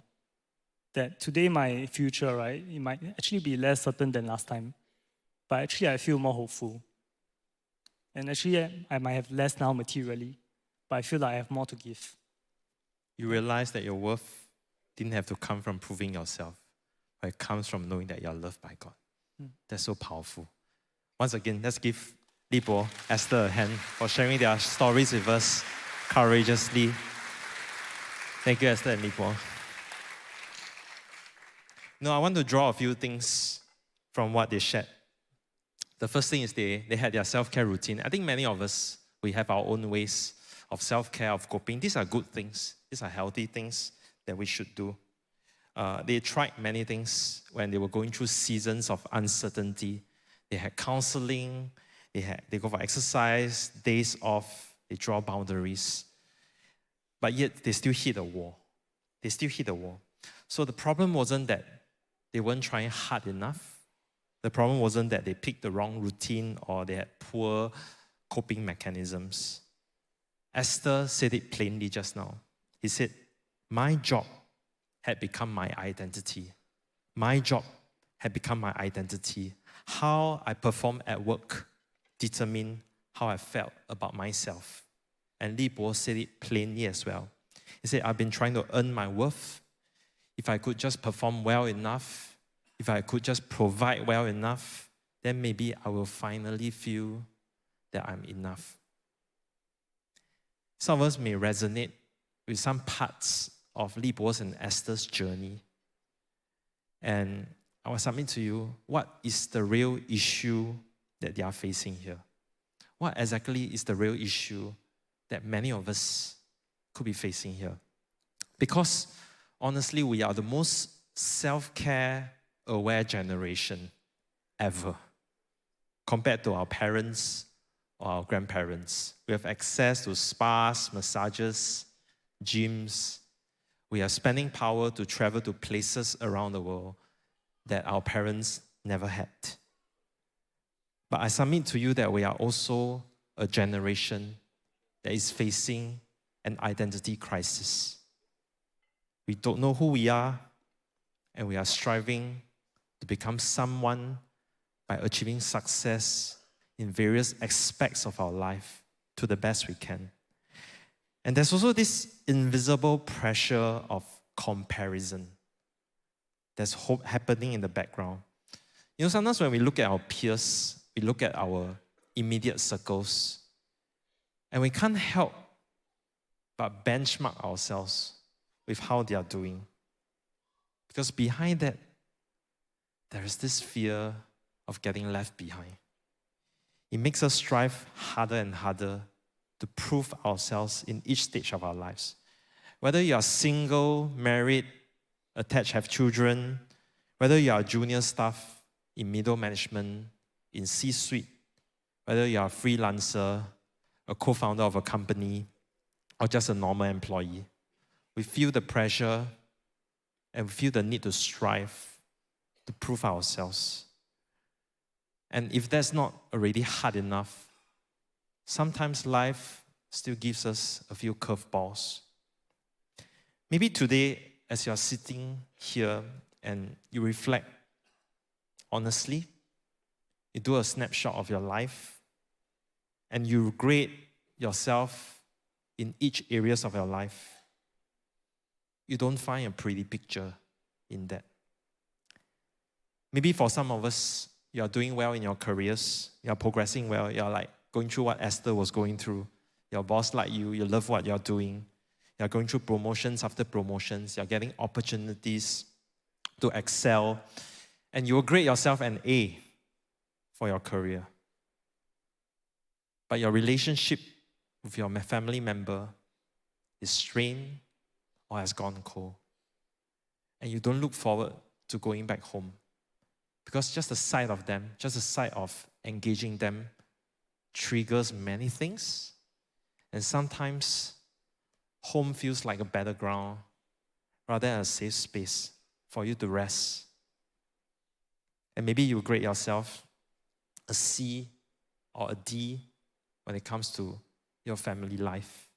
That today my future, right, it might actually be less certain than last time. But actually I feel more hopeful. And actually I might have less now materially, but I feel like I have more to give. You realize that your worth didn't have to come from proving yourself, but it comes from knowing that you're loved by God. That's so powerful. Once again, let's give Li Bo, Esther a hand for sharing their stories with us courageously. Thank you, Esther and Li Bo. No, I want to draw a few things from what they shared. The first thing is they had their self-care routine. I think many of us, we have our own ways of self-care, of coping. These are good things. These are healthy things that we should do. They tried many things when they were going through seasons of uncertainty. They had counseling, they go for exercise, days off, they draw boundaries. But yet, they still hit a wall. They still hit a wall. So the problem wasn't that they weren't trying hard enough. The problem wasn't that they picked the wrong routine or they had poor coping mechanisms. Esther said it plainly just now. He said, my job had become my identity. My job had become my identity. How I perform at work determined how I felt about myself. And Li Bo said it plainly as well. He said, I've been trying to earn my worth. If I could just perform well enough, if I could just provide well enough, then maybe I will finally feel that I'm enough. Some of us may resonate with some parts of Li Bo's and Esther's journey. And I will submit to you, what is the real issue that they are facing here? What exactly is the real issue that many of us could be facing here? Because honestly, we are the most self-care aware generation ever compared to our parents or our grandparents. We have access to spas, massages, gyms. We have spending power to travel to places around the world that our parents never had. But I submit to you that we are also a generation that is facing an identity crisis. We don't know who we are, and we are striving to become someone by achieving success in various aspects of our life to the best we can. And there's also this invisible pressure of comparison that's happening in the background. You know, sometimes when we look at our peers, we look at our immediate circles, and we can't help but benchmark ourselves with how they are doing. Because behind that, there is this fear of getting left behind. It makes us strive harder and harder to prove ourselves in each stage of our lives. Whether you are single, married, attached, have children, whether you are junior staff in middle management, in C-suite, whether you are a freelancer, a co-founder of a company, or just a normal employee, we feel the pressure and we feel the need to strive to prove ourselves. And if that's not already hard enough, sometimes life still gives us a few curveballs. Maybe today, as you are sitting here and you reflect honestly, you do a snapshot of your life, and you grade yourself in each areas of your life, you don't find a pretty picture in that. Maybe for some of us, you are doing well in your careers, you are progressing well, you are like going through what Esther was going through. Your boss like you love what you're doing. You're going through promotions after promotions, you're getting opportunities to excel, and you will grade yourself an A for your career. But your relationship with your family member is strained or has gone cold. And you don't look forward to going back home. Because just the sight of them, just the sight of engaging them triggers many things. And sometimes home feels like a battleground rather than a safe space for you to rest. And maybe you grade yourself a C or a D when it comes to your family life.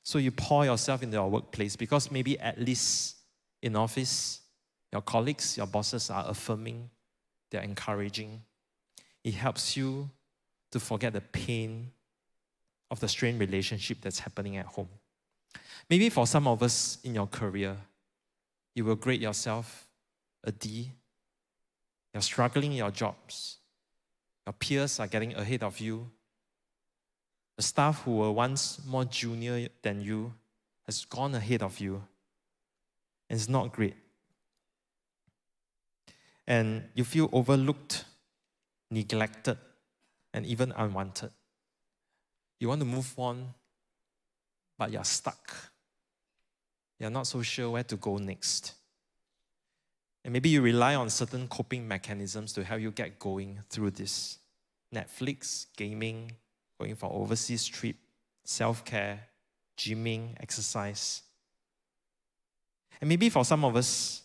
So you pour yourself into your workplace because maybe at least in office, your colleagues, your bosses are affirming, they're encouraging. It helps you to forget the pain of the strained relationship that's happening at home. Maybe for some of us in your career, you will grade yourself a D. You're struggling in your jobs. Your peers are getting ahead of you. The staff who were once more junior than you has gone ahead of you. And it's not great. And you feel overlooked, neglected, and even unwanted. You want to move on, but you're stuck. You're not so sure where to go next. And maybe you rely on certain coping mechanisms to help you get going through this. Netflix, gaming, going for overseas trip, self-care, gymming, exercise. And maybe for some of us,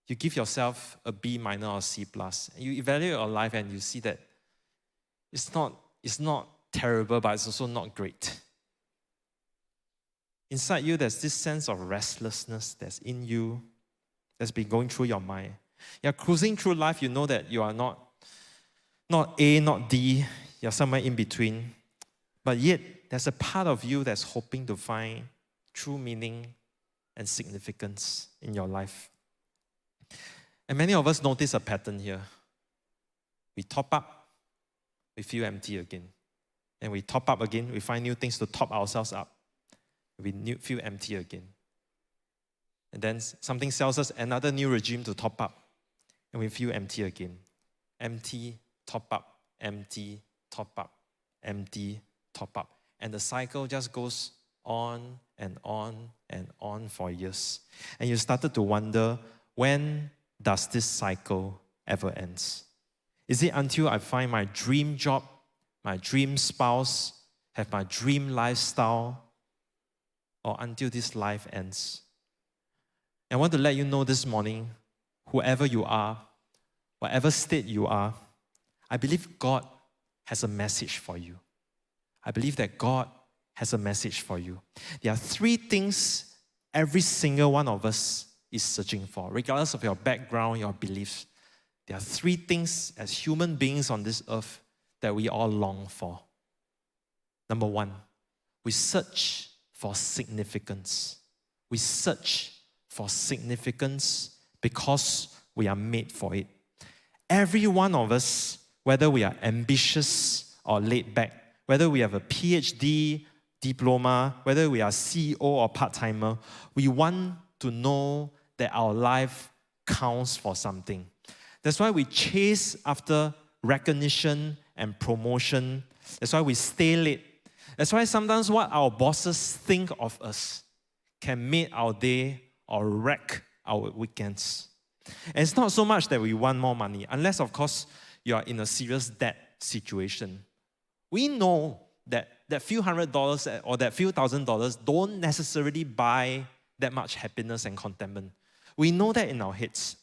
you give yourself a B minor or C plus. You evaluate your life and you see that it's not terrible, but it's also not great. Inside you, there's this sense of restlessness that's in you, that's been going through your mind. You're cruising through life, you know that you are not A, not D, you're somewhere in between. But yet, there's a part of you that's hoping to find true meaning and significance in your life. And many of us notice a pattern here. We top up, we feel empty again. And we top up again, we find new things to top ourselves up. We feel empty again. And then something sells us another new regime to top up. And we feel empty again. Empty, top up, empty, top up, empty, top up. And the cycle just goes on and on and on for years. And you started to wonder, when does this cycle ever end? Is it until I find my dream job, my dream spouse, have my dream lifestyle, or until this life ends? I want to let you know this morning, whoever you are, whatever state you are, I believe God has a message for you. I believe that God has a message for you. There are 3 things every single one of us is searching for, regardless of your background, your beliefs. There are 3 things as human beings on this earth that we all long for. Number 1, we search for significance. We search for significance because we are made for it. Every one of us, whether we are ambitious or laid back, whether we have a PhD, diploma, whether we are CEO or part-timer, we want to know that our life counts for something. That's why we chase after recognition and promotion. That's why we stay late. That's why sometimes what our bosses think of us can make our day or wreck our weekends. And it's not so much that we want more money, unless, of course, you are in a serious debt situation. We know that few $100s or that few $1,000s don't necessarily buy that much happiness and contentment. We know that in our heads.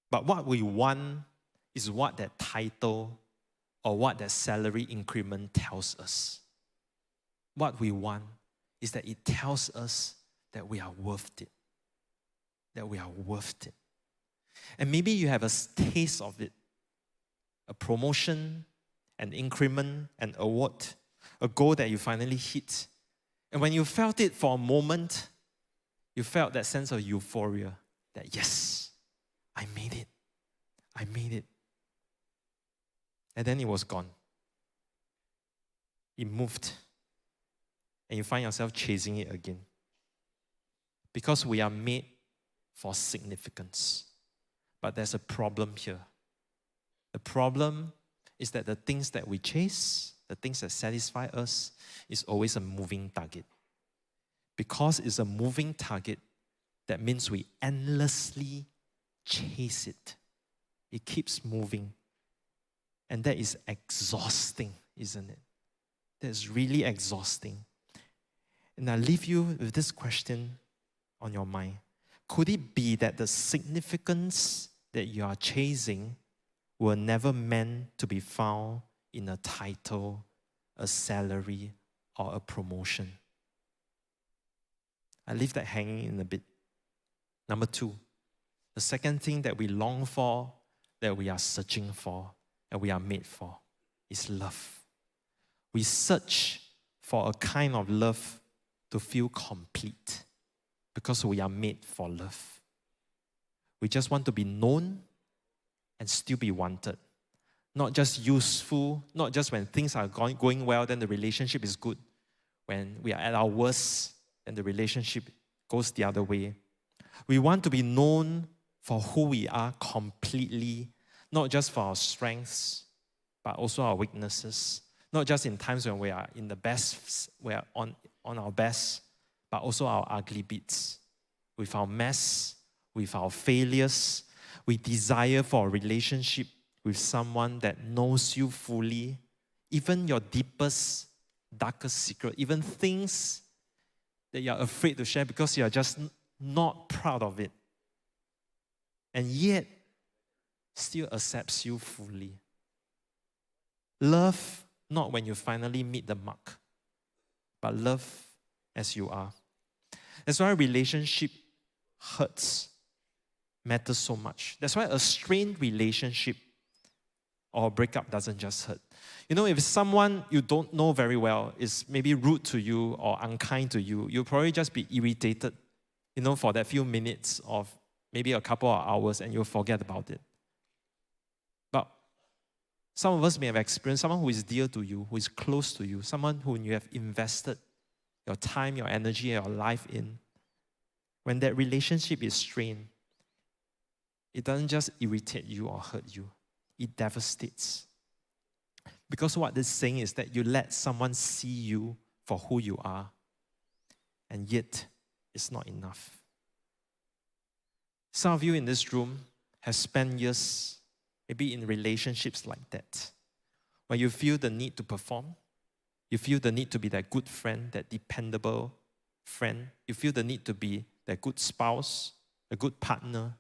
But what we want is what that title or what that salary increment tells us. What we want is that it tells us that we are worth it. That we are worth it. And maybe you have a taste of it. A promotion, an increment, an award, a goal that you finally hit. And when you felt it for a moment, you felt that sense of euphoria that, yes, I made it. I made it. And then it was gone. It moved. And you find yourself chasing it again. Because we are made for significance. But there's a problem here. The problem is that the things that we chase, the things that satisfy us, is always a moving target. Because it's a moving target, that means we endlessly chase it. It keeps moving. And that is exhausting, isn't it? That's really exhausting. And I leave you with this question on your mind. Could it be that the significance that you are chasing were never meant to be found in a title, a salary, or a promotion? I leave that hanging in a bit. Number 2, the second thing that we long for, that we are searching for, that we are made for, is love. We search for a kind of love to feel complete because we are made for love. We just want to be known and still be wanted. Not just useful, not just when things are going well, then the relationship is good. When we are at our worst, then the relationship goes the other way. We want to be known for who we are completely, not just for our strengths, but also our weaknesses. Not just in times when we are in the best, we are on our best, but also our ugly bits. With our mess, with our failures, we desire for a relationship with someone that knows you fully, even your deepest, darkest secret, even things that you're afraid to share because you're just not proud of it. And yet, still accepts you fully. Love, not when you finally meet the mark, but love as you are. That's why relationship matters so much. That's why a strained relationship or a breakup doesn't just hurt. You know, if someone you don't know very well is maybe rude to you or unkind to you, you'll probably just be irritated, you know, for that few minutes of maybe a couple of hours and you'll forget about it. But some of us may have experienced someone who is dear to you, who is close to you, someone whom you have invested your time, your energy, and your life in. when that relationship is strained, it doesn't just irritate you or hurt you, it devastates. Because what it's saying is that you let someone see you for who you are, and yet it's not enough. Some of you in this room have spent years maybe in relationships like that, where you feel the need to perform, you feel the need to be that good friend, that dependable friend, you feel the need to be that good spouse, a good partner,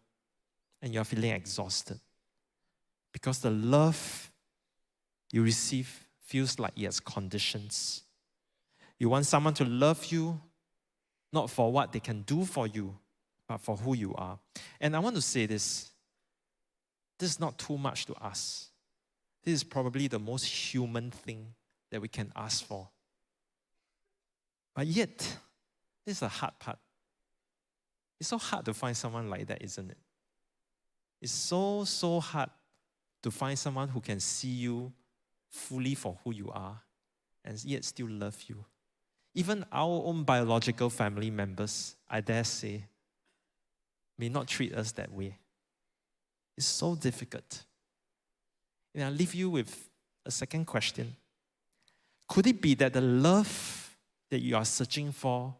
and you're feeling exhausted. Because the love you receive feels like it has conditions. You want someone to love you, not for what they can do for you, but for who you are. And I want to say this. This is not too much to ask. This is probably the most human thing that we can ask for. But yet, this is the hard part. It's so hard to find someone like that, isn't it? It's so hard to find someone who can see you fully for who you are and yet still love you. Even our own biological family members, I dare say, may not treat us that way. It's so difficult. And I'll leave you with a second question. Could it be that the love that you are searching for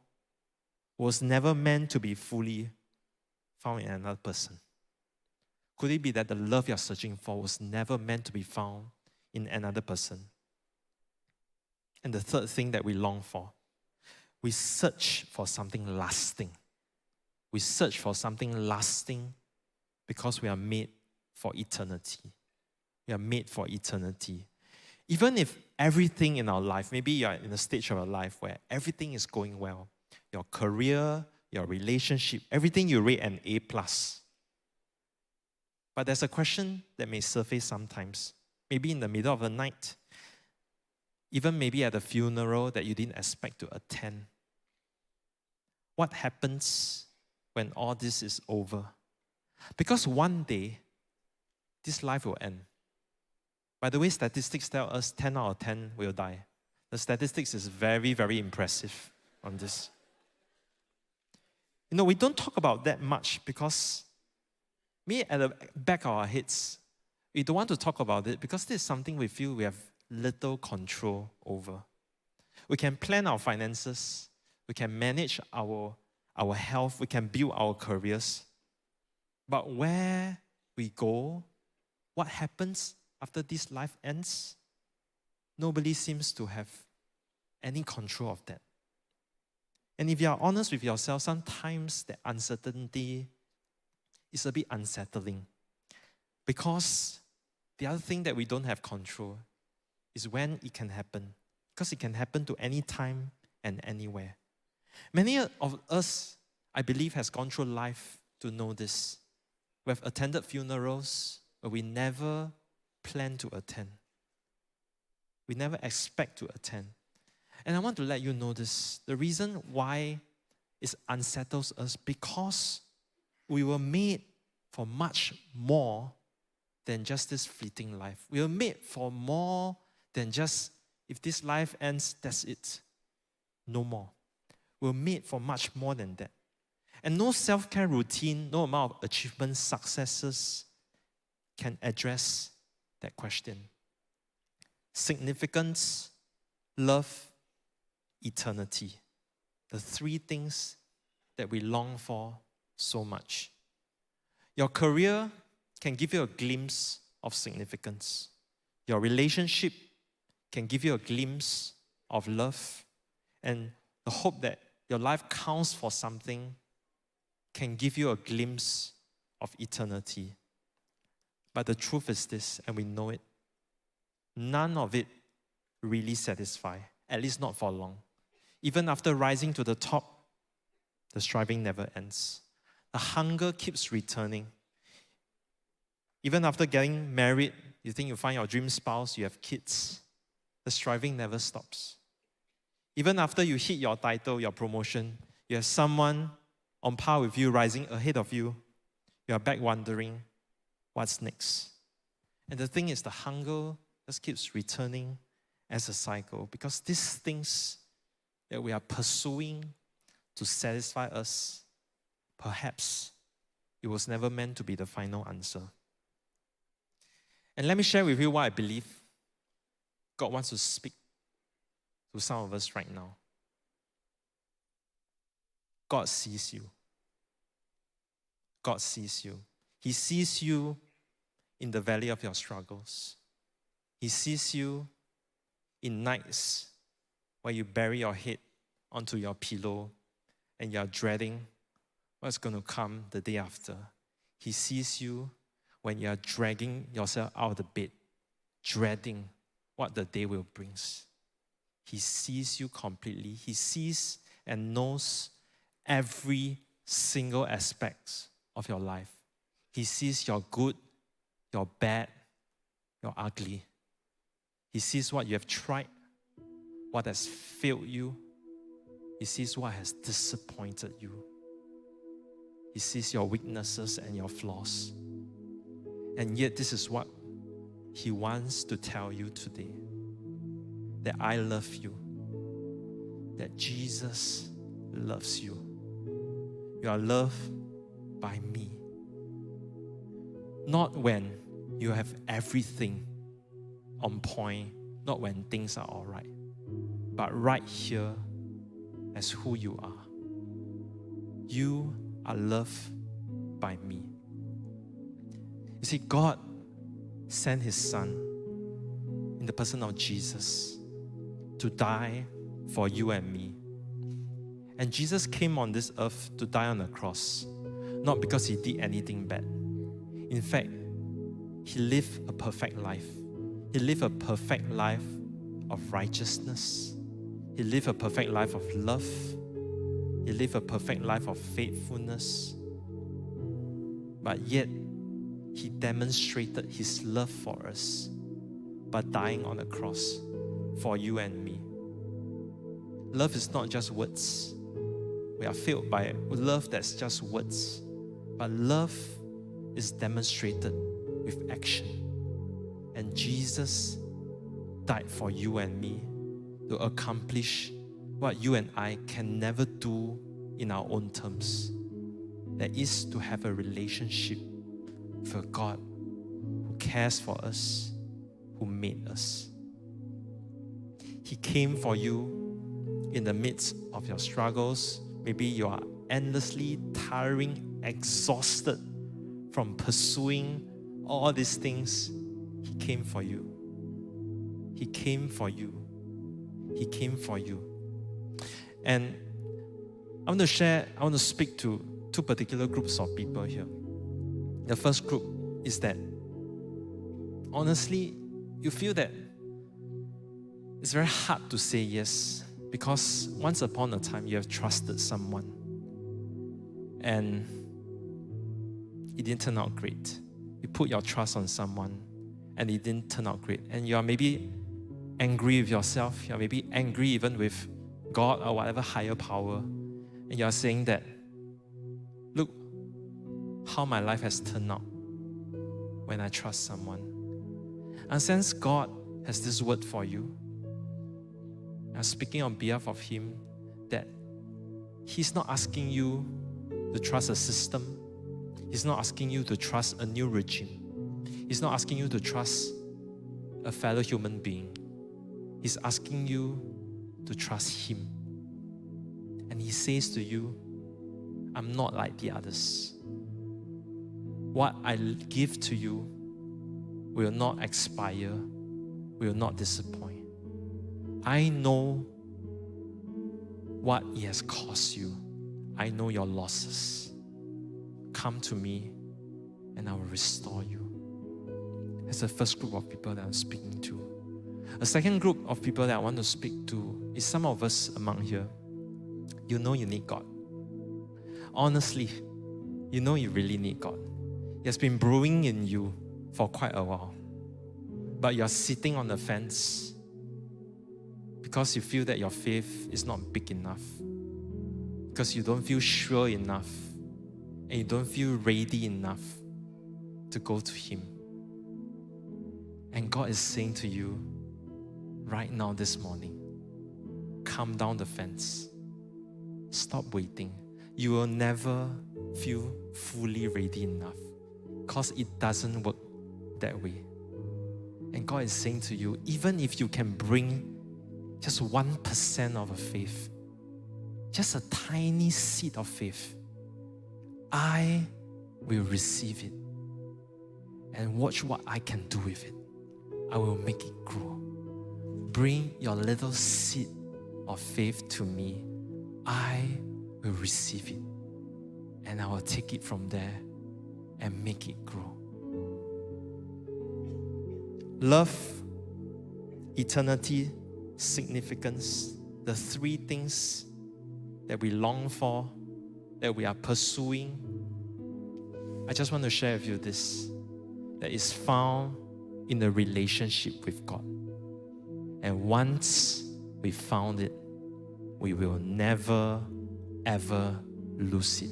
was never meant to be fully found in another person? Could it be that the love you're searching for was never meant to be found in another person? And the third thing that we long for, we search for something lasting. We search for something lasting because we are made for eternity. We are made for eternity. Even if everything in our life, maybe you're in a stage of your life where everything is going well, your career, your relationship, everything you rate an A+. But there's a question that may surface sometimes, maybe in the middle of the night, even maybe at a funeral that you didn't expect to attend. What happens when all this is over? Because one day, this life will end. By the way, statistics tell us 10 out of 10 will die. The statistics is very, very impressive on this. You know, we don't talk about that much because at the back of our heads, we don't want to talk about it because this is something we feel we have little control over. We can plan our finances, we can manage our health, we can build our careers. But where we go, what happens after this life ends, nobody seems to have any control of that. And if you are honest with yourself, sometimes the uncertainty is a bit unsettling. Because the other thing that we don't have control is when it can happen. Because it can happen to any time and anywhere. Many of us, I believe, has gone through life to know this. We have attended funerals where we never plan to attend. We never expect to attend. And I want to let you know this. The reason why it unsettles us because we were made for much more than just this fleeting life. We were made for more than just, if this life ends, that's it. No more. We were made for much more than that. And no self-care routine, no amount of achievements, successes can address that question. Significance, love, eternity. The three things that we long for so much. Your career can give you a glimpse of significance. Your relationship can give you a glimpse of love. And the hope that your life counts for something can give you a glimpse of eternity. But the truth is this, and we know it, none of it really satisfies, at least not for long. Even after rising to the top, the striving never ends. The hunger keeps returning. Even after getting married, you think you find your dream spouse, you have kids, the striving never stops. Even after you hit your title, your promotion, you have someone on par with you, rising ahead of you, you are back wondering, what's next? And the thing is, the hunger just keeps returning as a cycle because these things that we are pursuing to satisfy us perhaps it was never meant to be the final answer. And let me share with you what I believe God wants to speak to some of us right now. God sees you. God sees you. He sees you in the valley of your struggles. He sees you in nights where you bury your head onto your pillow and you're dreading what's going to come the day after. He sees you when you're dragging yourself out of the bed, dreading what the day will bring. He sees you completely. He sees and knows every single aspect of your life. He sees your good, your bad, your ugly. He sees what you have tried, what has failed you. He sees what has disappointed you. He sees your weaknesses and your flaws. And yet this is what He wants to tell you today. That I love you. That Jesus loves you. You are loved by me. Not when you have everything on point, not when things are all right, but right here as who you are. You are loved by me. You see, God sent His Son in the person of Jesus to die for you and me. And Jesus came on this earth to die on the cross, not because He did anything bad. In fact, He lived a perfect life. He lived a perfect life of righteousness. He lived a perfect life of love. He lived a perfect life of faithfulness. But yet, He demonstrated His love for us by dying on the cross for you and me. Love is not just words. We are filled by love that's just words. But love is demonstrated with action. And Jesus died for you and me to accomplish what you and I can never do in our own terms. That is to have a relationship with a God who cares for us, who made us. He came for you in the midst of your struggles. Maybe you are endlessly tiring, exhausted from pursuing all these things. He came for you. He came for you. He came for you. And I want to speak to two particular groups of people here. The first group is that, honestly, you feel that it's very hard to say yes because once upon a time you have trusted someone and it didn't turn out great. You put your trust on someone and it didn't turn out great. And you are maybe angry with yourself. You are maybe angry even with God or whatever higher power. And you are saying that, look how my life has turned out when I trust someone. And since God has this word for you, I'm speaking on behalf of Him, that He's not asking you to trust a system. He's not asking you to trust a new regime. He's not asking you to trust a fellow human being. He's asking you to trust Him. And He says to you, I'm not like the others. What I give to you will not expire, will not disappoint. I know what it has cost you. I know your losses. Come to me and I will restore you. That's the first group of people that I'm speaking to. A second group of people that I want to speak to is some of us among here. You know you need God. Honestly, you know you really need God. It has been brewing in you for quite a while. But you're sitting on the fence because you feel that your faith is not big enough. Because you don't feel sure enough. And you don't feel ready enough to go to Him. And God is saying to you right now this morning, come down the fence. Stop waiting. You will never feel fully ready enough, because it doesn't work that way. And God is saying to you, even if you can bring just 1% of a faith, just a tiny seed of faith, I will receive it and watch what I can do with it. I will make it grow. Bring your little seed of faith to me. I will receive it and I will take it from there and make it grow. Love, eternity, significance, the three things that we long for, that we are pursuing. I just want to share with you this, that is found in the relationship with God. And once we found it, we will never, ever lose it.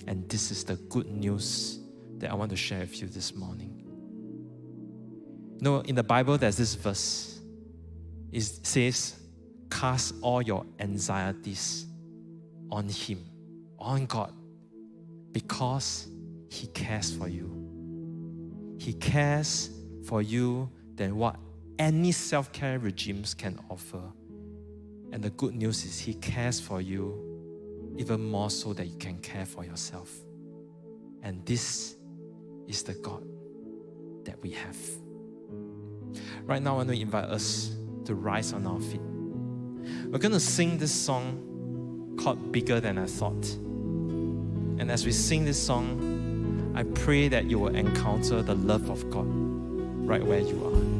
And this is the good news that I want to share with you this morning. You know, in the Bible, there's this verse. It says, cast all your anxieties on Him, on God, because He cares for you. He cares for you than what any self-care regimes can offer. And the good news is He cares for you even more so that you can care for yourself. And this is the God that we have. Right now, I want to invite us to rise on our feet. We're going to sing this song called Bigger Than I Thought. And as we sing this song, I pray that you will encounter the love of God right where you are.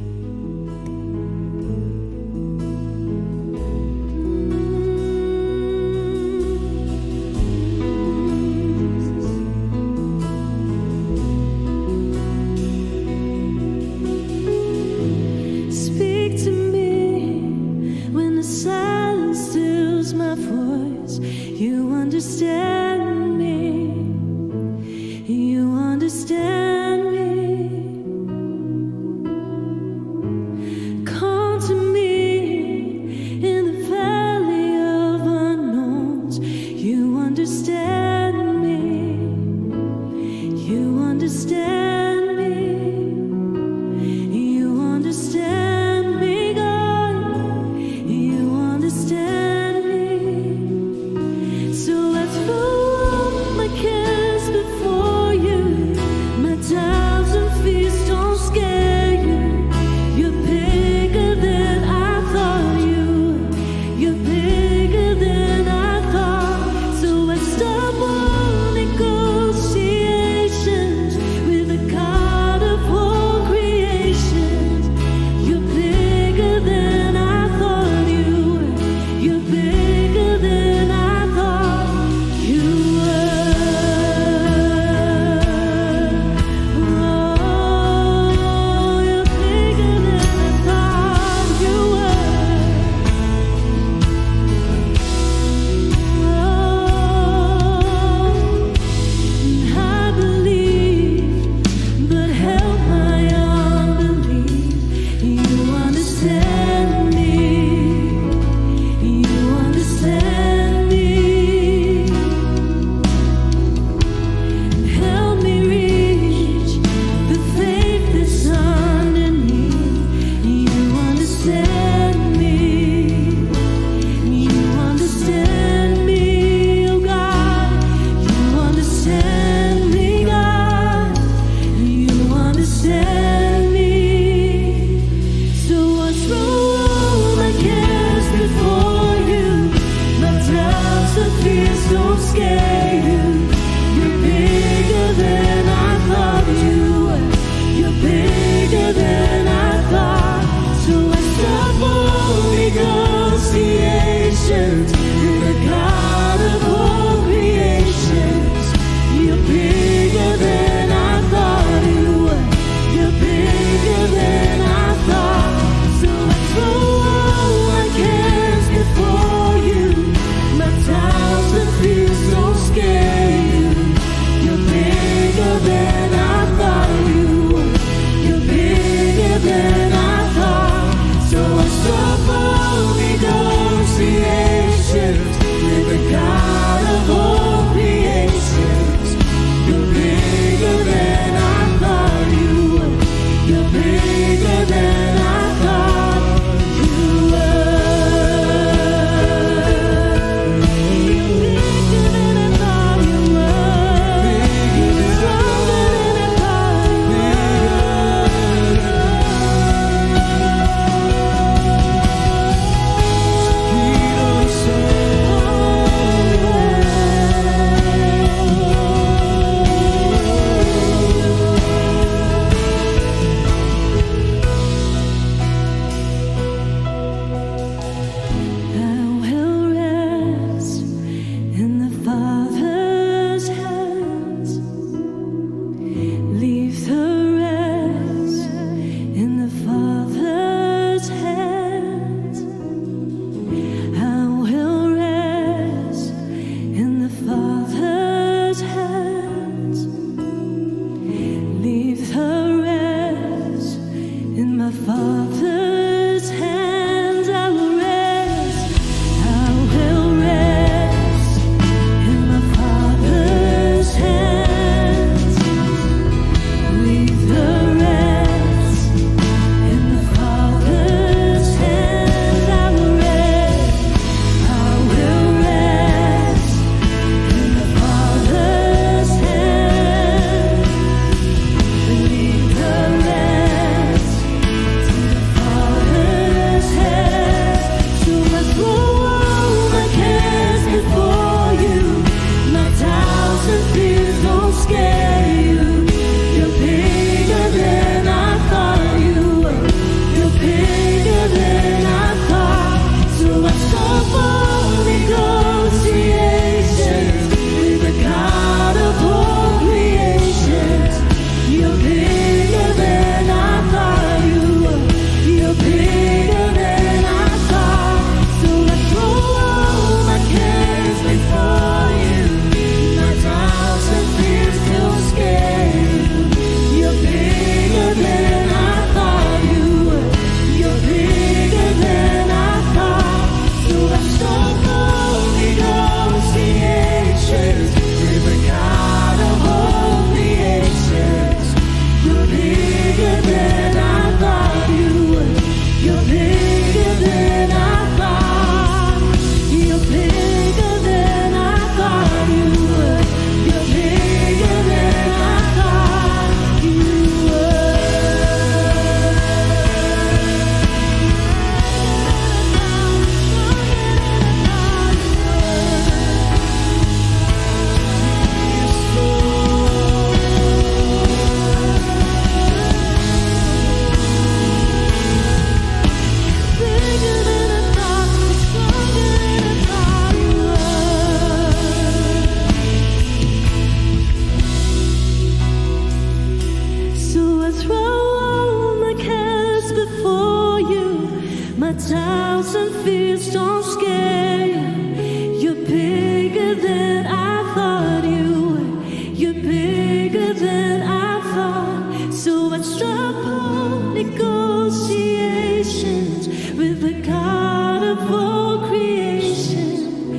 doubts and fears don't scare you. You're bigger than I thought you were. You're bigger than I thought. So I struggle negotiations with the God of all creation.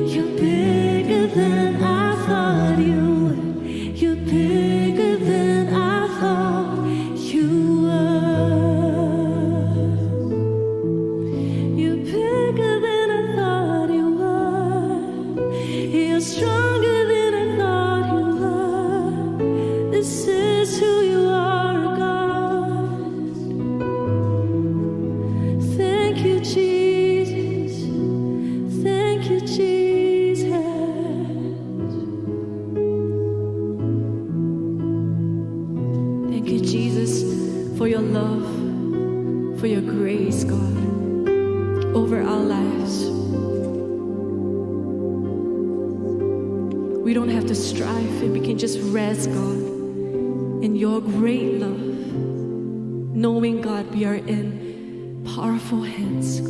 You're bigger than I thought you were. You're bigger than I thought you were. You're bigger than I thought you were. You're stronger than I thought you were. This is who you are, God. Thank you, Jesus. Thank you, Jesus. Thank you, Jesus, for your love, for your grace, God, over our lives. We don't have to strive, and we can just rest, God, in your great love, knowing, God, we are in powerful hands.